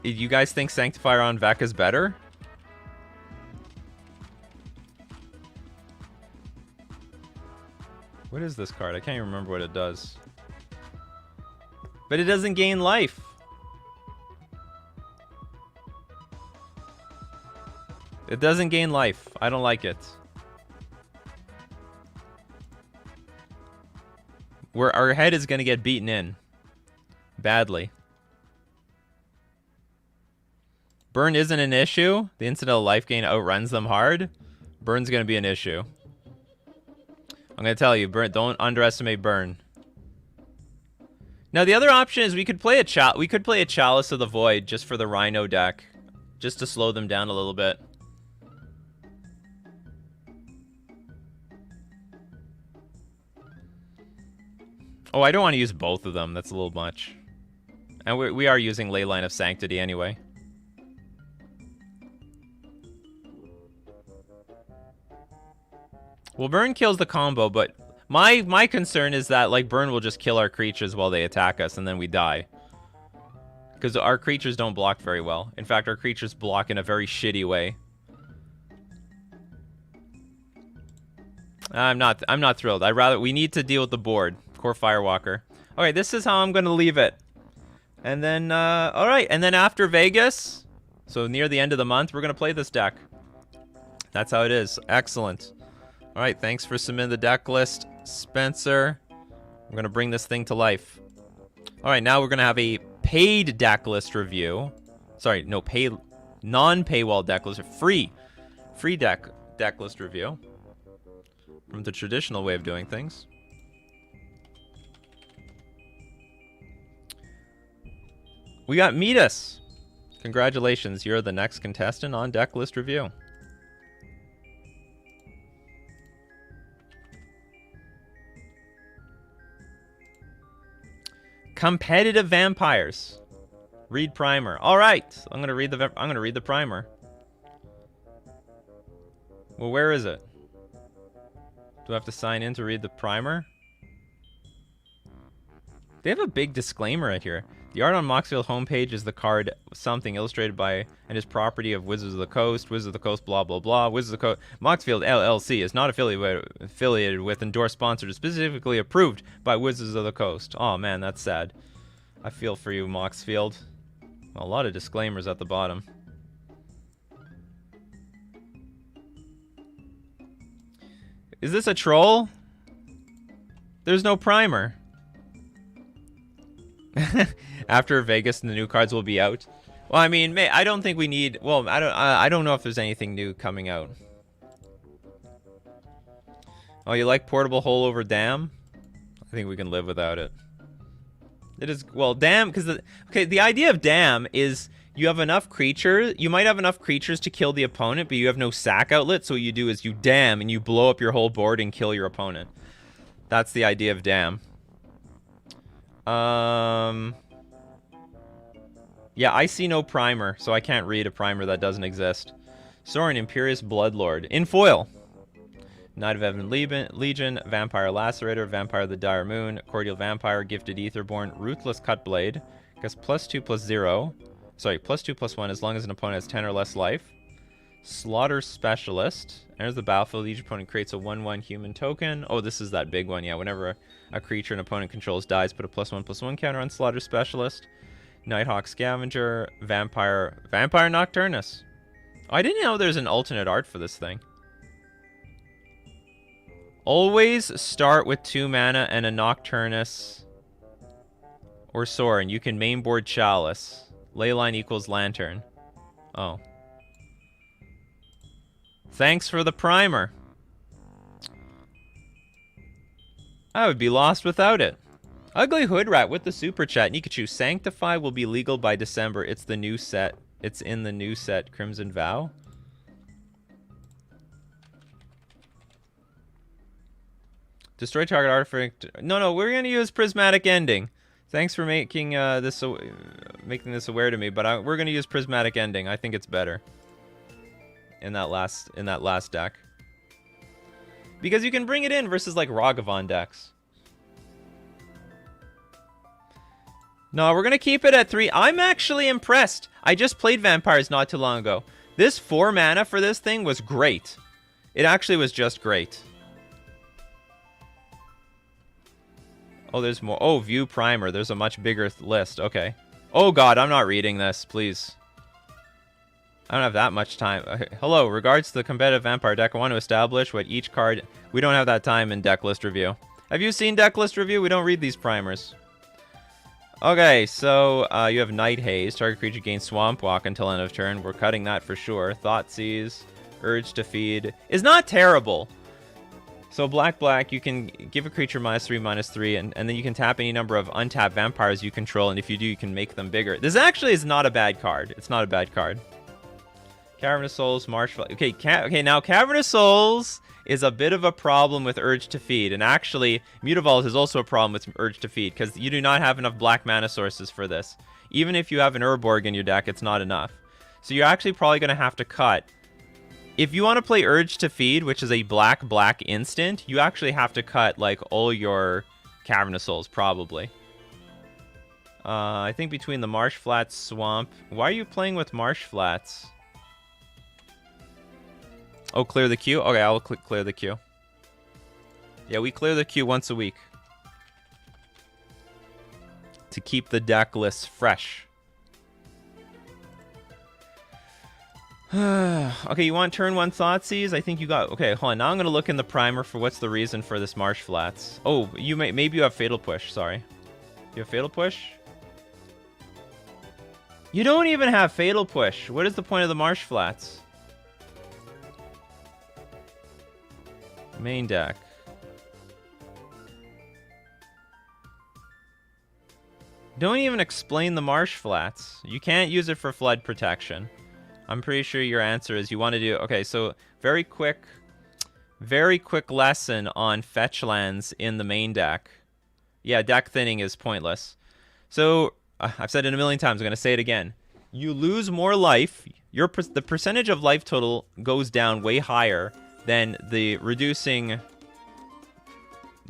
You guys think Sanctifier on Vec is better? What is this card? I can't even remember what it does. But it doesn't gain life. It doesn't gain life. I don't like it. Our head is going to get beaten in. Badly. Burn isn't an issue. The incidental life gain outruns them hard. Burn's going to be an issue. I'm going to tell you, Burn, don't underestimate Burn. Now the other option is we could play a Chalice of the Void just for the Rhino deck, just to slow them down a little bit. Oh, I don't want to use both of them. That's a little much. And we are using Leyline of Sanctity anyway. Well, Burn kills the combo, but my concern is that like Burn will just kill our creatures while they attack us, and then we die. Because our creatures don't block very well. In fact, our creatures block in a very shitty way. I'm not thrilled. We need to deal with the board. Core Firewalker. Okay, this is how I'm going to leave it. And then, all right, and then after Vegas, so near the end of the month, we're going to play this deck. That's how it is. Excellent. All right, thanks for submitting the deck list, Spencer. We're going to bring this thing to life. All right, now we're going to have a paid deck list review. Sorry, no, non-paywall deck list, free deck list review from the traditional way of doing things. We got Meetus. Congratulations, you're the next contestant on deck list review. Competitive Vampires. Read primer. All right, I'm gonna read the primer. Well, where is it? Do I have to sign in to read the primer? They have a big disclaimer right here. The art on Moxfield homepage is the card something illustrated by and is property of Wizards of the Coast. Wizards of the Coast, blah blah blah. Wizards of the Coast. Moxfield LLC is not affiliated with, endorsed, sponsored, or specifically approved by Wizards of the Coast. Oh man, that's sad. I feel for you, Moxfield. A lot of disclaimers at the bottom. Is this a troll? There's no primer. After Vegas, the new cards will be out. Well, I mean, I don't think we need. Well, I don't know if there's anything new coming out. Oh, you like portable hole over dam? I think we can live without it. It is, well, dam, because the idea of dam is you have enough creatures. You might have enough creatures to kill the opponent, but you have no sack outlet. So what you do is you dam and you blow up your whole board and kill your opponent. That's the idea of dam. Yeah, I see no primer, so I can't read a primer that doesn't exist. Sorin, Imperious Bloodlord. In foil. Knight of Evan Legion, Vampire Lacerator, Vampire of the Dire Moon, Cordial Vampire, Gifted Aetherborn, Ruthless Cutblade. Guess +2/+0. Sorry, +2/+1 as long as an opponent has 10 or less life. Slaughter Specialist. Enters the battlefield, each opponent creates a 1/1 human token. Oh, this is that big one, yeah. Whenever a creature an opponent controls dies, put a +1/+1 counter on Slaughter Specialist. Nighthawk Scavenger, Vampire Nocturnus. Oh, I didn't know there's an alternate art for this thing. Always start with 2 mana and a Nocturnus or Sorin. You can mainboard Chalice. Leyline equals Lantern. Oh. Thanks for the primer. I would be lost without it. Ugly Hood Rat with the super chat. Nikachu, Sanctify will be legal by December. It's the new set. It's in the new set, Crimson Vow. Destroy target artifact. No, we're gonna use Prismatic Ending. Thanks for making this aware to me, but we're gonna use Prismatic Ending. I think it's better in that last deck because you can bring it in versus like Ragavan decks. No, we're gonna keep it at 3. I'm actually impressed. I just played Vampires not too long ago. This 4 mana for this thing was great. It actually was just great. Oh, there's more. Oh, view primer. There's a much bigger list. Okay. Oh, God, I'm not reading this. Please. I don't have that much time. Hello. Regards to the competitive Vampire deck, I want to establish what each card... We don't have that time in Decklist review. Have you seen Decklist review? We don't read these primers. Okay, so you have Night Haze. Target creature gains Swamp Walk until end of turn. We're cutting that for sure. Thoughtseize. Urge to Feed. Is not terrible. So black, you can give a creature -3/-3, and then you can tap any number of untapped vampires you control, and if you do, you can make them bigger. This actually is not a bad card. It's not a bad card. Cavernous Souls, Marshflower. Okay, now Cavernous Souls is a bit of a problem with Urge to Feed, and actually, Mutavault is also a problem with Urge to Feed, because you do not have enough black mana sources for this. Even if you have an Urborg in your deck, it's not enough. So you're actually probably going to have to cut. If you want to play Urge to Feed, which is a black instant, you actually have to cut like all your Cavernous Souls, probably. I think between the Marsh Flats, Swamp... Why are you playing with Marsh Flats? Oh, clear the queue? Okay, I'll click clear the queue. Yeah, we clear the queue once a week. To keep the deck lists fresh. Okay, you want turn 1 Thoughtseize? I think you got... Okay, hold on. Now I'm going to look in the primer for what's the reason for this Marsh Flats. Oh, maybe you have Fatal Push. Sorry. You have Fatal Push? You don't even have Fatal Push. What is the point of the Marsh Flats? Main deck. Don't even explain the Marsh Flats. You can't use it for flood protection. I'm pretty sure your answer is you want to do... Okay, so very quick lesson on Fetchlands in the main deck. Yeah, deck thinning is pointless. So, I've said it a million times. I'm going to say it again. You lose more life. The percentage of life total goes down way higher than the reducing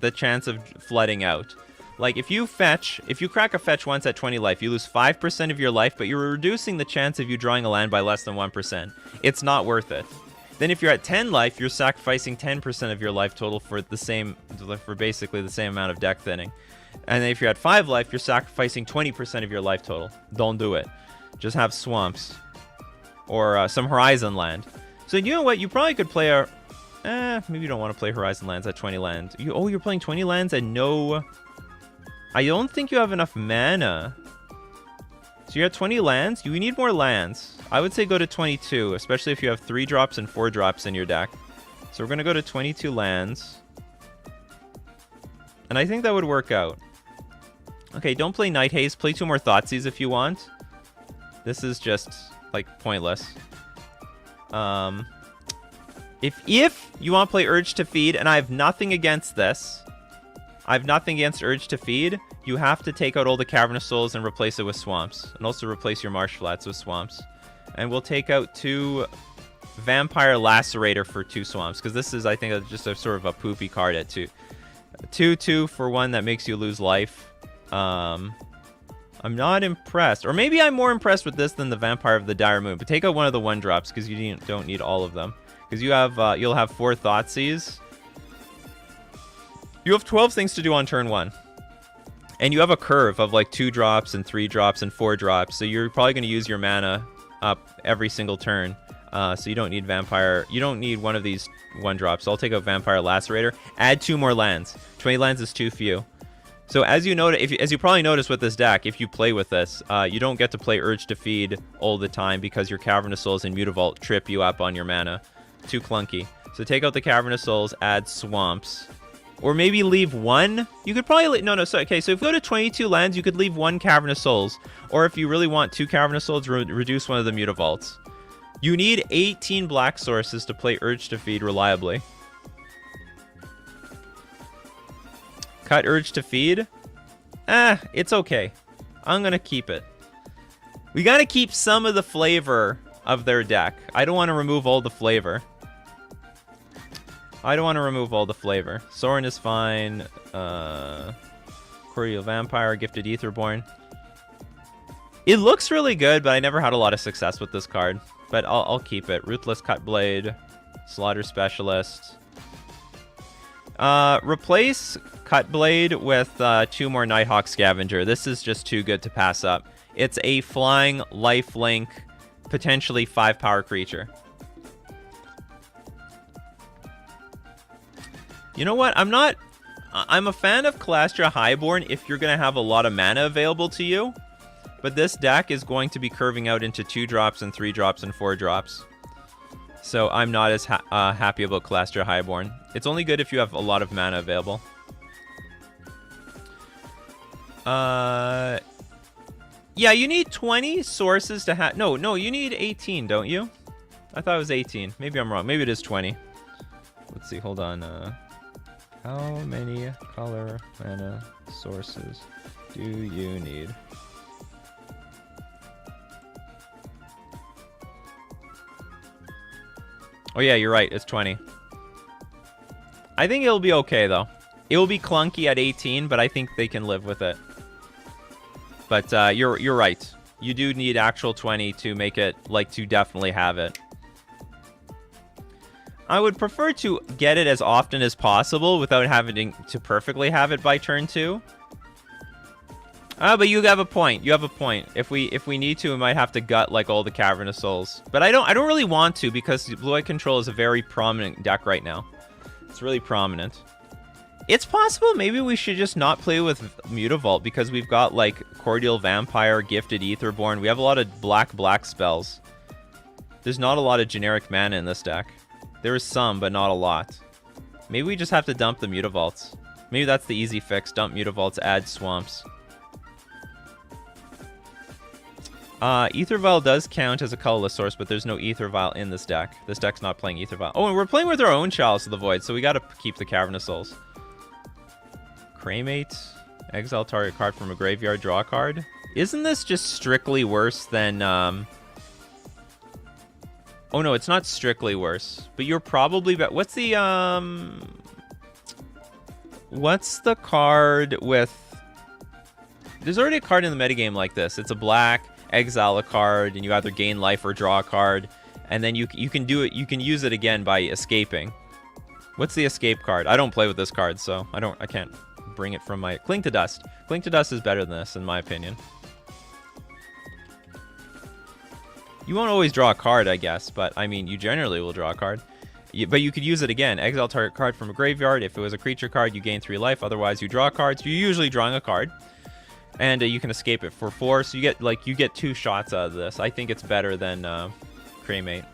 the chance of flooding out. Like, if you crack a fetch once at 20 life, you lose 5% of your life, but you're reducing the chance of you drawing a land by less than 1%. It's not worth it. Then if you're at 10 life, you're sacrificing 10% of your life total for basically the same amount of deck thinning. And then if you're at 5 life, you're sacrificing 20% of your life total. Don't do it. Just have swamps. Or some horizon land. So you know what? You probably could play a... Maybe you don't want to play Horizon Lands at 20 land. You're playing 20 lands and no... I don't think you have enough mana. So you're at 20 lands? You need more lands. I would say go to 22, especially if you have 3 drops and 4 drops in your deck. So we're going to go to 22 lands. And I think that would work out. Okay, don't play Night Haze. Play 2 more Thoughtseize if you want. This is just, like, pointless. If you want to play Urge to Feed, and I have nothing against this, I have nothing against Urge to Feed, you have to take out all the Cavernous Souls and replace it with Swamps. And also replace your Marsh Flats with Swamps. And we'll take out 2 Vampire Lacerator for 2 Swamps, because this is, I think, just a sort of a poopy card at 2. 2/2 for 1 that makes you lose life. I'm not impressed. Or maybe I'm more impressed with this than the Vampire of the Dire Moon. But take out one of the 1-drops, because you don't need all of them. Because you'll have 4 Thoughtseize. You have 12 things to do on turn 1. And you have a curve of like 2 drops and 3 drops and 4 drops. So you're probably going to use your mana up every single turn. So you don't need Vampire. You don't need one of these 1-drops. So I'll take out Vampire Lacerator. Add 2 more lands. 20 lands is too few. So as you notice, as you probably notice with this deck, if you play with this, you don't get to play Urge to Feed all the time because your Cavernous Souls and Mutavault trip you up on your mana. Too clunky. So take out the Cavernous Souls, add Swamps. Or maybe leave 1. You could probably... No, sorry. Okay, so if you go to 22 lands, you could leave 1 Cavernous Souls. Or if you really want 2 Cavernous Souls, reduce one of the Mutavaults. You need 18 black sources to play Urge to Feed reliably. Cut Urge to Feed? It's okay. I'm going to keep it. We got to keep some of the flavor of their deck. I don't want to remove all the flavor. Sorin is fine. Cordial Vampire, Gifted Aetherborn. It looks really good, but I never had a lot of success with this card. But I'll keep it. Ruthless Cutblade, Slaughter Specialist. Replace Cutblade with 2 more Nighthawk Scavenger. This is just too good to pass up. It's a flying lifelink, potentially 5-power creature. You know what? I'm a fan of Calastra Highborn if you're going to have a lot of mana available to you. But this deck is going to be curving out into 2 drops and 3 drops and 4 drops. So I'm not as happy about Calastra Highborn. It's only good if you have a lot of mana available. Yeah, you need 20 sources to have... No, you need 18, don't you? I thought it was 18. Maybe I'm wrong. Maybe it is 20. Let's see, hold on. How many color mana sources do you need? Oh yeah, you're right. It's 20. I think it'll be okay, though. It will be clunky at 18, but I think they can live with it. But you're right. You do need actual 20 to make it, like, to definitely have it. I would prefer to get it as often as possible without having to perfectly have it by turn 2. But you have a point. You have a point. If we need to, we might have to gut like all the Cavernous Souls. But I don't really want to because Blue-Eye Control is a very prominent deck right now. It's really prominent. It's possible maybe we should just not play with Mutavault because we've got like Cordial Vampire, Gifted Aetherborn. We have a lot of black spells. There's not a lot of generic mana in this deck. There is some, but not a lot. Maybe we just have to dump the Mutavaults. Maybe that's the easy fix. Dump Mutavaults, add Swamps. Ether Vial does count as a colorless source, but there's no Ether Vial in this deck. This deck's not playing Ether Vial. Oh, and we're playing with our own Chalice of the Void, so we gotta keep the Cavernous Souls. Cremate. Exile target card from a graveyard, draw a card. Isn't this just strictly worse than, Oh no, it's not strictly worse. But you're probably... What's the card with... There's already a card in the metagame like this. It's a black, exile a card, and you either gain life or draw a card. And then you can do it. You can use it again by escaping. What's the escape card? I don't play with this card, so I can't bring it from my... Cling to Dust. Cling to Dust is better than this, in my opinion. You won't always draw a card, I guess, but I mean, you generally will draw a card. But you could use it again. Exile target card from a graveyard. If it was a creature card, you gain 3 life. Otherwise, you draw cards. You're usually drawing a card. And you can escape it for 4. So you get 2 shots out of this. I think it's better than Cremate.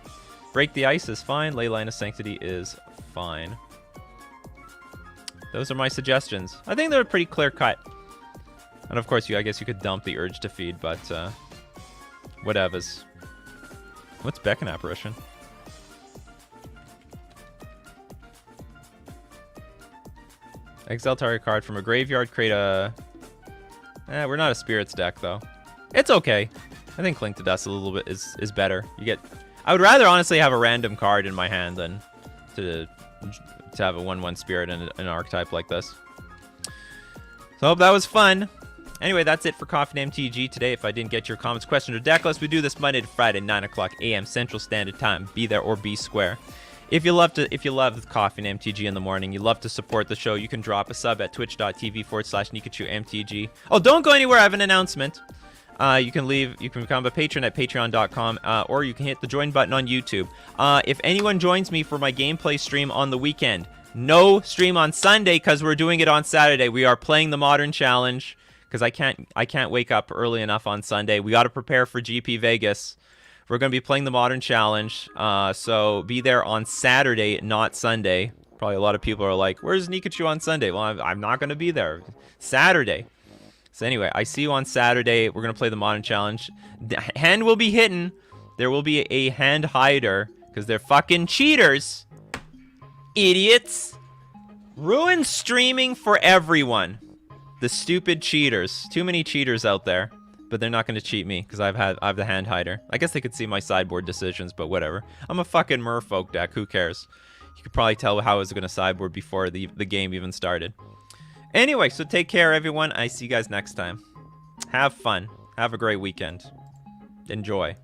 Break the Ice is fine. Leyline of Sanctity is fine. Those are my suggestions. I think they're pretty clear cut. And of course, I guess you could dump the Urge to Feed, but whatevers. What's Beckon Apparition? Exile target card from a graveyard. Create a... we're not a Spirits deck, though. It's okay. I think Clink to Dust a little bit is better. You get... I would rather honestly have a random card in my hand than to have a 1/1 Spirit in an archetype like this. So I hope that was fun. Anyway, that's it for Coffee and MTG today. If I didn't get your comments, questions, or deck list, we do this Monday to Friday, 9 o'clock a.m. Central Standard Time. Be there or be square. If you love Coffee and MTG in the morning, you love to support the show, you can drop a sub at twitch.tv/Nikachu MTG. Oh, don't go anywhere. I have an announcement. You can become a patron at patreon.com, or you can hit the join button on YouTube. If anyone joins me for my gameplay stream on the weekend, no stream on Sunday because we're doing it on Saturday. We are playing the Modern Challenge because I can't wake up early enough on Sunday. We got to prepare for GP Vegas. We're going to be playing the Modern Challenge, so be there on Saturday, not Sunday. Probably a lot of people are like, where's Nikachu on Sunday? Well, I'm not going to be there. Saturday. So anyway, I see you on Saturday. We're going to play the Modern Challenge. The hand will be hidden. There will be a hand hider because they're fucking cheaters. Idiots. Ruin streaming for everyone. The stupid cheaters. Too many cheaters out there. But they're not going to cheat me because I have the hand hider. I guess they could see my sideboard decisions, but whatever. I'm a fucking Merfolk deck. Who cares? You could probably tell how I was going to sideboard before the game even started. Anyway, so take care, everyone. I see you guys next time. Have fun. Have a great weekend. Enjoy.